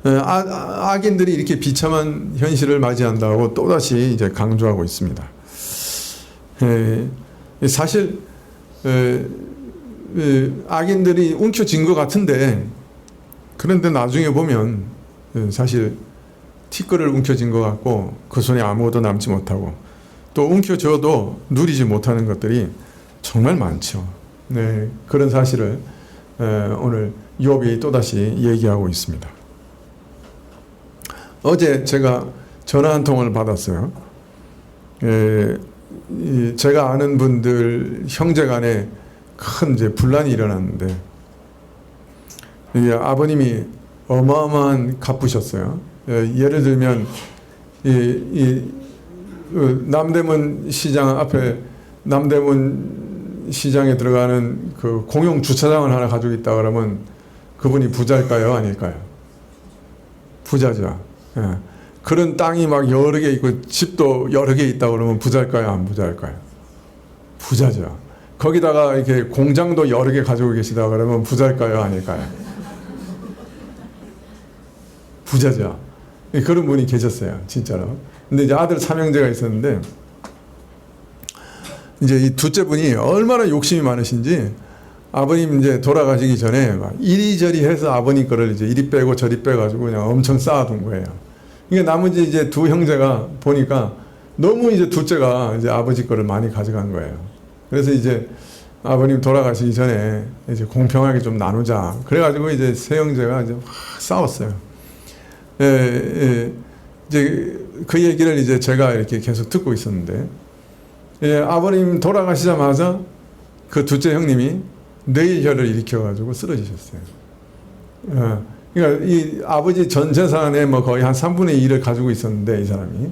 악인들이 이렇게 비참한 현실을 맞이한다고 또다시 이제 강조하고 있습니다. 사실 악인들이 움켜쥔 것 같은데 그런데 나중에 보면 사실 티끌을 움켜쥔 것 같고 그 손에 아무것도 남지 못하고 또 움켜쥐어도 누리지 못하는 것들이 정말 많죠. 네, 그런 사실을 오늘 욥이 또다시 얘기하고 있습니다. 어제 제가 전화 한 통을 받았어요. 제가 아는 분들 형제 간에 큰 이제 분란이 일어났는데 아버님이 어마어마한 갚으셨어요. 예를 들면 남대문 시장 앞에 남대문 시장에 들어가는 그 공용 주차장을 하나 가지고 있다 그러면 그분이 부자일까요? 아닐까요? 부자죠. 그런 땅이 막 여러 개 있고 집도 여러 개 있다 그러면 부자일까요? 안 부자일까요? 부자죠. 거기다가 이렇게 공장도 여러 개 가지고 계시다 그러면 부자일까요? 아닐까요? 부자죠. 그런 분이 계셨어요. 진짜로. 근데 이제 아들 삼형제가 있었는데 이제 이 둘째 분이 얼마나 욕심이 많으신지 아버님 이제 돌아가시기 전에 막 이리저리 해서 아버님 거를 이제 이리 빼고 저리 빼가지고 그냥 엄청 쌓아둔 거예요. 그러니까 나머지 이제 두 형제가 보니까 너무 이제 둘째가 이제 아버지 거를 많이 가져간 거예요. 그래서 이제 아버님 돌아가시기 전에 이제 공평하게 좀 나누자. 그래가지고 이제 세 형제가 이제 확 싸웠어요. 이제 그 얘기를 이제 제가 이렇게 계속 듣고 있었는데, 아버님 돌아가시자마자 그 둘째 형님이 뇌일혈을 일으켜가지고 쓰러지셨어요. 그러니까 이 아버지 전 재산의 뭐 거의 한 3분의 2를 가지고 있었는데 이 사람이,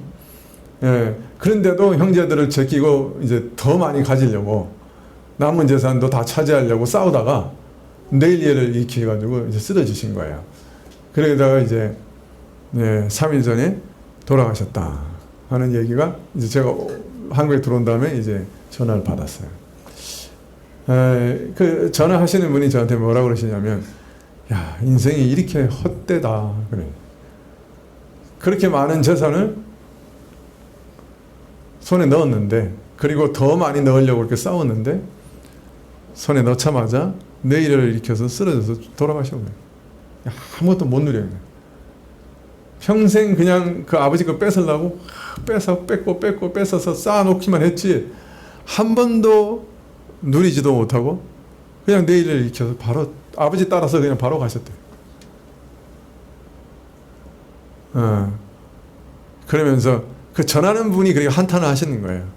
그런데도 형제들을 제끼고 이제 더 많이 가지려고 남은 재산도 다 차지하려고 싸우다가 뇌일혈을 일으켜가지고 이제 쓰러지신 거예요. 그러다가 이제 3일 전에 돌아가셨다 하는 얘기가 이제 제가 한국에 들어온 다음에 이제 전화를 받았어요. 그 전화하시는 분이 저한테 뭐라고 그러시냐면, 야, 인생이 이렇게 헛되다 그래. 그렇게 많은 재산을 손에 넣었는데, 그리고 더 많이 넣으려고 이렇게 싸웠는데 손에 넣자마자 뇌일을 일으켜서 쓰러져서 돌아가신 거예요. 아무것도 못 누려요. 평생 그냥 그 아버지 거 뺏으려고 뺏고 뺏어서 쌓아놓기만 했지 한 번도 누리지도 못하고 그냥 뇌일을 일으켜서 바로 아버지 따라서 그냥 바로 가셨대요. 그러면서 그 전하는 분이 그렇게 한탄을 하시는 거예요.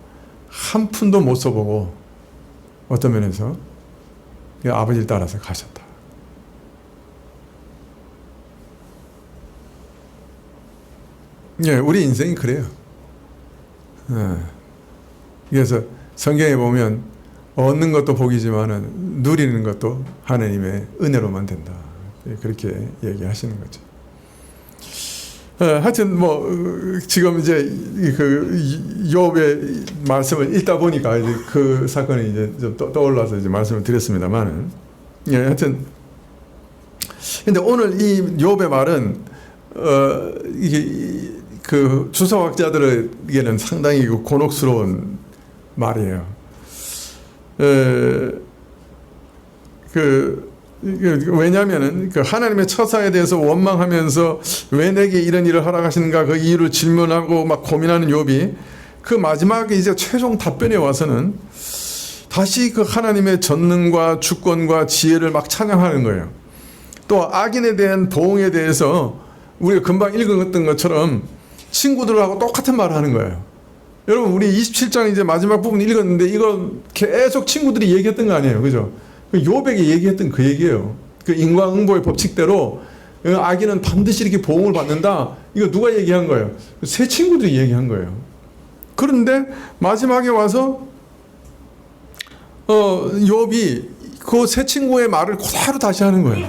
한 푼도 못 써보고 어떤 면에서 아버지를 따라서 가셨다. 우리 인생이 그래요. 그래서 성경에 보면 얻는 것도 복이지만은 누리는 것도 하나님의 은혜로만 된다. 그렇게 얘기하시는 거죠. 하여튼 뭐 지금 이제 그 욥의 말씀을 읽다 보니까 이제 그 사건이 이제 좀 떠올라서 이제 말씀을 드렸습니다만은, 예, 하여튼 근데 오늘 이 욥의 말은 이게 그 주석학자들에게는 상당히 곤혹스러운 말이에요. 왜냐하면은 그 하나님의 처사에 대해서 원망하면서 왜 내게 이런 일을 허락하시는가 그 이유를 질문하고 막 고민하는 욥이 그 마지막에 이제 최종 답변에 와서는 다시 그 하나님의 전능과 주권과 지혜를 막 찬양하는 거예요. 또 악인에 대한 보응에 대해서 우리가 금방 읽었던 것처럼 친구들하고 똑같은 말을 하는 거예요. 여러분, 우리 27장 이제 마지막 부분 읽었는데 이거 계속 친구들이 얘기했던 거 아니에요, 그죠? 욥에게 얘기했던 그 얘기예요. 그 인과응보의 법칙대로 악인은 반드시 이렇게 보응을 받는다. 이거 누가 얘기한 거예요? 세 친구들이 얘기한 거예요. 그런데 마지막에 와서 욥이 그 세 친구의 말을 그대로 다시 하는 거예요.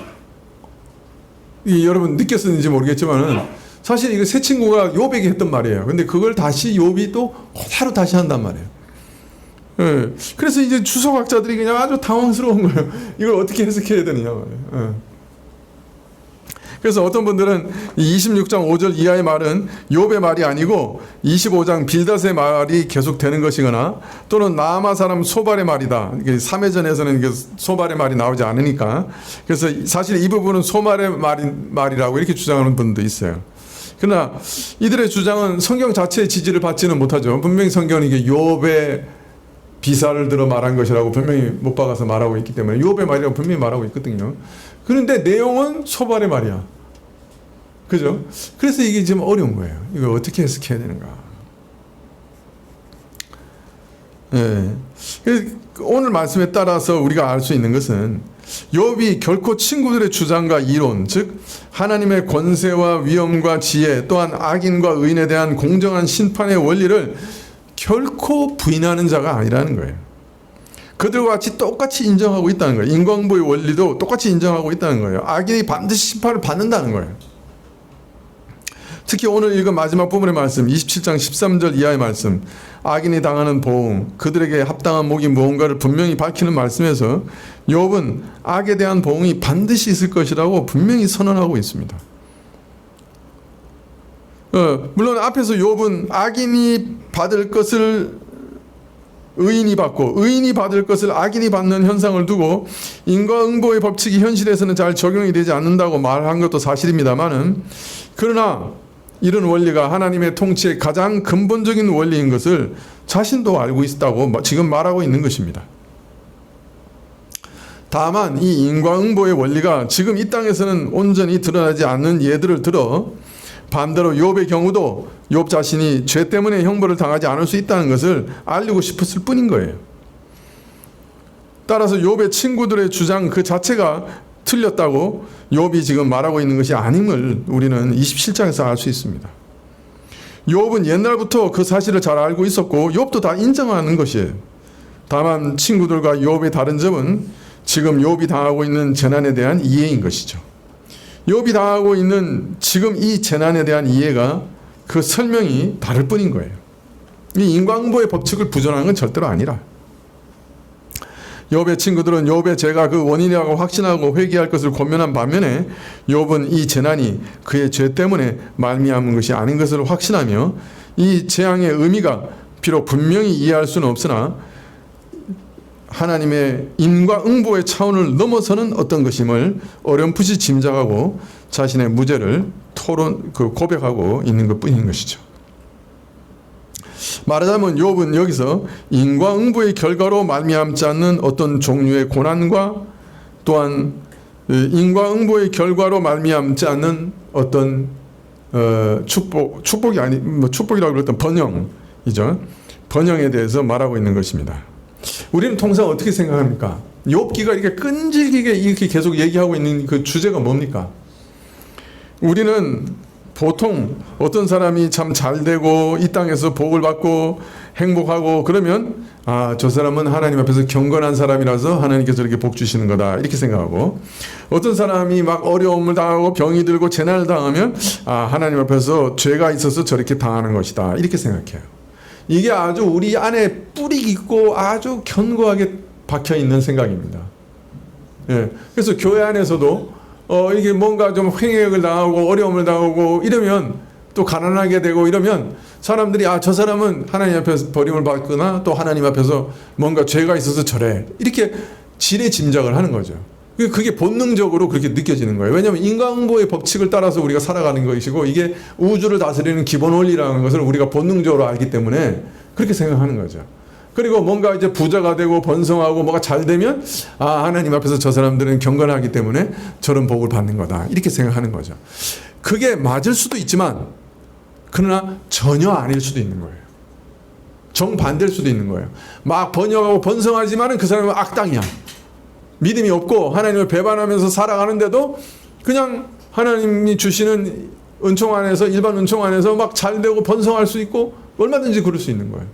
여러분 느꼈는지 모르겠지만은 사실 이거 세 친구가 욥에게 했던 말이에요. 근데 그걸 다시 욥이 또 그대로 다시 한단 말이에요. 예. 그래서 이제 주석학자들이 그냥 아주 당황스러운 거예요. 이걸 어떻게 해석해야 되느냐 말이에요. 예. 그래서 어떤 분들은 26장 5절 이하의 말은 욥의 말이 아니고 25장 빌닷의 말이 계속되는 것이거나 또는 나아마 사람 소발의 말이다. 3회전에서는 소발의 말이 나오지 않으니까. 그래서 사실 이 부분은 소말의 말이라고 이렇게 주장하는 분도 있어요. 그러나 이들의 주장은 성경 자체의 지지를 받지는 못하죠. 분명히 성경은 이게 욥의 비사를 들어 말한 것이라고 분명히 못 박아서 말하고 있기 때문에 욥의 말이라고 분명히 말하고 있거든요. 그런데 내용은 소발의 말이야. 그죠? 그래서 이게 지금 어려운 거예요. 이걸 어떻게 해석해야 되는가. 예. 오늘 말씀에 따라서 우리가 알 수 있는 것은 욥이 결코 친구들의 주장과 이론, 즉 하나님의 권세와 위엄과 지혜, 또한 악인과 의인에 대한 공정한 심판의 원리를 결코 부인하는 자가 아니라는 거예요. 그들과 같이 똑같이 인정하고 있다는 거예요. 인과응보의 원리도 똑같이 인정하고 있다는 거예요. 악인이 반드시 심판을 받는다는 거예요. 특히 오늘 읽은 마지막 부분의 말씀 27장 13절 이하의 말씀, 악인이 당하는 보응, 그들에게 합당한 목이 무언가를 분명히 밝히는 말씀에서 욥은 악에 대한 보응이 반드시 있을 것이라고 분명히 선언하고 있습니다. 물론 앞에서 욥은 악인이 받을 것을 의인이 받고 의인이 받을 것을 악인이 받는 현상을 두고 인과응보의 법칙이 현실에서는 잘 적용이 되지 않는다고 말한 것도 사실입니다만은, 그러나 이런 원리가 하나님의 통치의 가장 근본적인 원리인 것을 자신도 알고 있다고 지금 말하고 있는 것입니다. 다만 이 인과응보의 원리가 지금 이 땅에서는 온전히 드러나지 않는 예들을 들어 반대로 욥의 경우도 욥 자신이 죄 때문에 형벌을 당하지 않을 수 있다는 것을 알리고 싶었을 뿐인 거예요. 따라서 욥의 친구들의 주장 그 자체가 틀렸다고 욥이 지금 말하고 있는 것이 아님을 우리는 27장에서 알 수 있습니다. 욥은 옛날부터 그 사실을 잘 알고 있었고 욥도 다 인정하는 것이에요. 다만 친구들과 욥의 다른 점은 지금 욥이 당하고 있는 재난에 대한 이해인 것이죠. 욥이 당하고 있는 지금 이 재난에 대한 이해가 그 설명이 다를 뿐인 거예요. 이 인과응보의 법칙을 부정하는 건 절대로 아니라. 욥의 친구들은 욥의 죄가 그 원인이라고 확신하고 회개할 것을 권면한 반면에 욥은 이 재난이 그의 죄 때문에 말미암은 것이 아닌 것을 확신하며 이 재앙의 의미가 비록 분명히 이해할 수는 없으나 하나님의 인과응보의 차원을 넘어서는 어떤 것임을 어렴풋이 짐작하고 자신의 무죄를 고백하고 있는 것뿐인 것이죠. 말하자면 욥은 여기서 인과응보의 결과로 말미암지 않는 어떤 종류의 고난과 또한 인과응보의 결과로 말미암지 않는 어떤 축복이 아니 축복이라고 그랬던 번영이죠. 번영에 대해서 말하고 있는 것입니다. 우리는 통상 어떻게 생각합니까? 욥기가 이렇게 끈질기게 이렇게 계속 얘기하고 있는 그 주제가 뭡니까? 우리는 보통 어떤 사람이 참 잘되고 이 땅에서 복을 받고 행복하고 그러면 아, 저 사람은 하나님 앞에서 경건한 사람이라서 하나님께서 저렇게 복 주시는 거다 이렇게 생각하고, 어떤 사람이 막 어려움을 당하고 병이 들고 재난을 당하면 아, 하나님 앞에서 죄가 있어서 저렇게 당하는 것이다 이렇게 생각해요. 이게 아주 우리 안에 뿌리 깊고 아주 견고하게 박혀 있는 생각입니다. 예. 그래서 교회 안에서도 이게 뭔가 좀 횡행을 당하고 어려움을 당하고 이러면, 또 가난하게 되고 이러면 사람들이 아, 저 사람은 하나님 앞에서 버림을 받거나 또 하나님 앞에서 뭔가 죄가 있어서 저래 이렇게 지레 짐작을 하는 거죠. 그게 본능적으로 그렇게 느껴지는 거예요. 왜냐하면 인과응보의 법칙을 따라서 우리가 살아가는 것이고, 이게 우주를 다스리는 기본 원리라는 것을 우리가 본능적으로 알기 때문에 그렇게 생각하는 거죠. 그리고 뭔가 이제 부자가 되고 번성하고 뭐가 잘 되면 아, 하나님 앞에서 저 사람들은 경건하기 때문에 저런 복을 받는 거다 이렇게 생각하는 거죠. 그게 맞을 수도 있지만, 그러나 전혀 아닐 수도 있는 거예요. 정반대일 수도 있는 거예요. 막 번영하고 번성하지만은 그 사람은 악당이야. 믿음이 없고 하나님을 배반하면서 살아가는데도 그냥 하나님이 주시는 은총 안에서, 일반 은총 안에서 막 잘되고 번성할 수 있고 얼마든지 그럴 수 있는 거예요.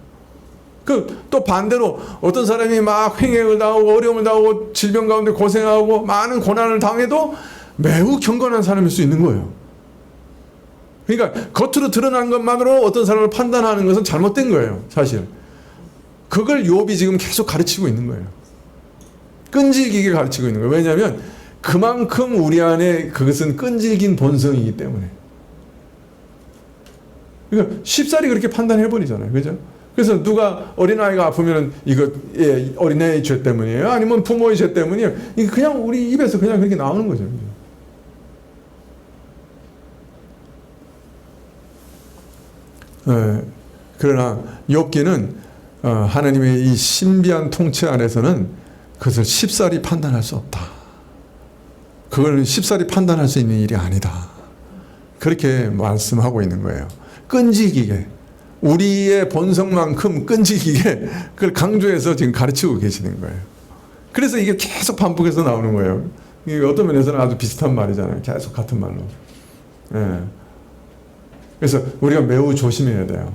또 반대로 어떤 사람이 막 횡행을 당하고 어려움을 당하고 질병 가운데 고생하고 많은 고난을 당해도 매우 경건한 사람일 수 있는 거예요. 그러니까 겉으로 드러난 것만으로 어떤 사람을 판단하는 것은 잘못된 거예요, 사실. 그걸 욥이 지금 계속 가르치고 있는 거예요. 끈질기게 가르치고 있는 거예요. 왜냐하면 그만큼 우리 안에 그것은 끈질긴 본성이기 때문에. 그러니까 쉽사리 그렇게 판단해버리잖아요. 그죠? 그래서 누가 어린아이가 아프면 이거 어린애의 죄 때문이에요? 아니면 부모의 죄 때문이에요? 이게 그냥 우리 입에서 그냥 그렇게 나오는 거죠. 그죠? 그러나 욥기는 하나님의 이 신비한 통치 안에서는 그것을 쉽사리 판단할 수 없다. 그걸 쉽사리 판단할 수 있는 일이 아니다. 그렇게 말씀하고 있는 거예요. 끈질기게, 우리의 본성만큼 끈질기게 그걸 강조해서 지금 가르치고 계시는 거예요. 그래서 이게 계속 반복해서 나오는 거예요. 이게 어떤 면에서는 아주 비슷한 말이잖아요. 계속 같은 말로. 그래서 우리가 매우 조심해야 돼요.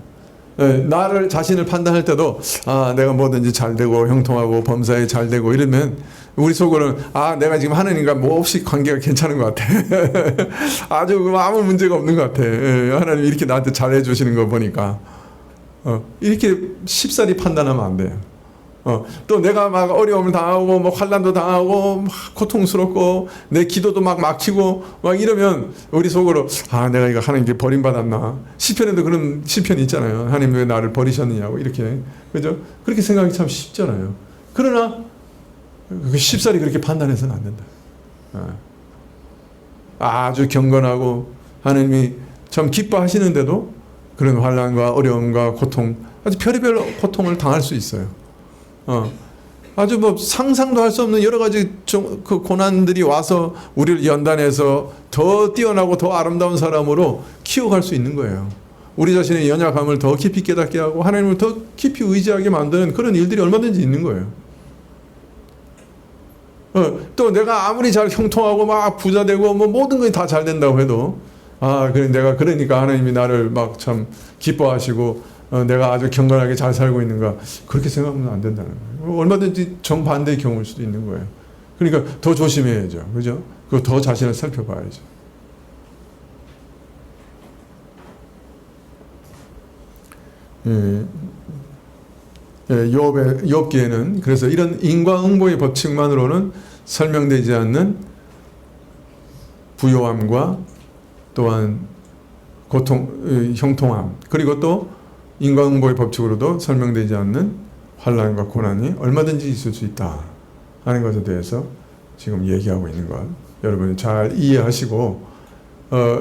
나를 자신을 판단할 때도 아, 내가 뭐든지 잘 되고 형통하고 범사에 잘 되고 이러면 우리 속으로는 아, 내가 지금 하나님과 뭐 없이 관계가 괜찮은 것 같아. 아주 아무 문제가 없는 것 같아. 하나님 이렇게 나한테 잘해 주시는 거 보니까 이렇게 쉽사리 판단하면 안 돼요. 또 내가 막 어려움을 당하고 뭐 환난도 당하고 막 고통스럽고 내 기도도 막 막히고 막 이러면 우리 속으로 아, 내가 이거 하나님께 버림받았나. 시편에도 그런 시편이 있잖아요. 하나님 왜 나를 버리셨느냐고 이렇게. 그죠? 그렇게 생각이 참 쉽잖아요. 그러나 쉽사리 그렇게 판단해서는 안 된다. 아주 경건하고 하나님이 참 기뻐하시는데도 그런 환난과 어려움과 고통, 아주 별의별 고통을 당할 수 있어요. 아주 뭐 상상도 할 수 없는 여러 가지 그 고난들이 와서 우리를 연단해서 더 뛰어나고 더 아름다운 사람으로 키워갈 수 있는 거예요. 우리 자신의 연약함을 더 깊이 깨닫게 하고 하나님을 더 깊이 의지하게 만드는 그런 일들이 얼마든지 있는 거예요. 또 내가 아무리 잘 형통하고 막 부자 되고 뭐 모든 것이 다 잘 된다고 해도 아, 그래 내가 그러니까 하나님이 나를 막 참 기뻐하시고 내가 아주 경건하게 잘 살고 있는가, 그렇게 생각하면 안 된다는 거예요. 얼마든지 정반대의 경우일 수도 있는 거예요. 그러니까 더 조심해야죠. 그죠? 그리고 더 자신을 살펴봐야죠. 욥기에는 그래서 이런 인과응보의 법칙만으로는 설명되지 않는 부요함과 또한 고통, 형통함, 그리고 또 인과응보의 법칙으로도 설명되지 않는 환난과 고난이 얼마든지 있을 수 있다 하는 것에 대해서 지금 얘기하고 있는 것 여러분이 잘 이해하시고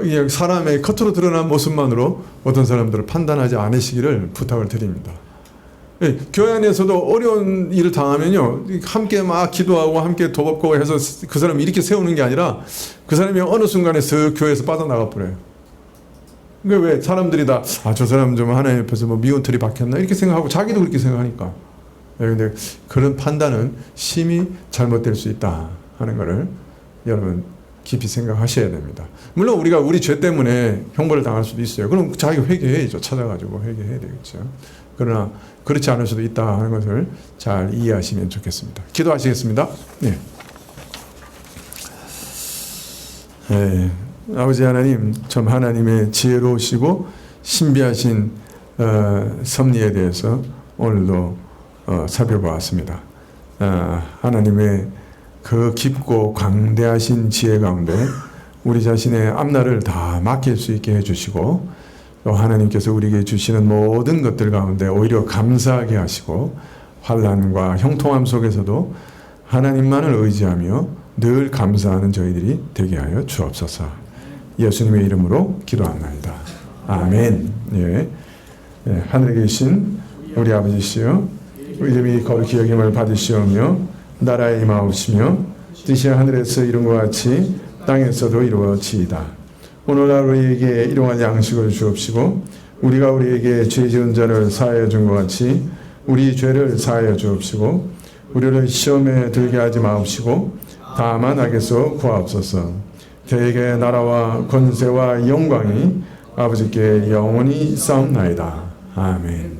이게 사람의 겉으로 드러난 모습만으로 어떤 사람들을 판단하지 않으시기를 부탁을 드립니다. 교회 안에서도 어려운 일을 당하면요, 함께 막 기도하고 함께 돕고 해서 그 사람을 이렇게 세우는 게 아니라 그 사람이 어느 순간에 슥 교회에서 빠져나가 버려요. 그러니까 왜 사람들이 다 아, 저 사람 좀 하나님 옆에서 뭐 미운 틀이 박혔나 이렇게 생각하고 자기도 그렇게 생각하니까. 근데 그런 판단은 심히 잘못될 수 있다 하는 것을 여러분 깊이 생각하셔야 됩니다. 물론 우리가 우리 죄 때문에 형벌을 당할 수도 있어요. 그럼 자기 회개해야죠. 찾아가지고 회개해야 되겠죠. 그러나 그렇지 않을 수도 있다 하는 것을 잘 이해하시면 좋겠습니다. 기도하시겠습니다. 네. 네. 아버지 하나님, 참 하나님의 지혜로우시고 신비하신 섭리에 대해서 오늘도 살펴보았습니다. 하나님의 그 깊고 광대하신 지혜 가운데 우리 자신의 앞날을 다 맡길 수 있게 해주시고, 또 하나님께서 우리에게 주시는 모든 것들 가운데 오히려 감사하게 하시고, 환난과 형통함 속에서도 하나님만을 의지하며 늘 감사하는 저희들이 되게 하여 주옵소서. 예수님의 이름으로 기도합니다. 아멘. 예. 예, 하늘에 계신 우리 아버지시여, 이름이 거룩히 여김을 받으시오며 나라의 임하옵시며 뜻이 하늘에서 이룬 것 같이 땅에서도 이루어지이다. 오늘날 우리에게 일용할 양식을 주옵시고, 우리가 우리에게 죄 지은 자를 사하여 준 것 같이 우리 죄를 사하여 주옵시고, 우리를 시험에 들게 하지 마옵시고 다만 악에서 구하옵소서. 대개 나라와 권세와 영광이 아버지께 영원히 싸움나이다. 아멘.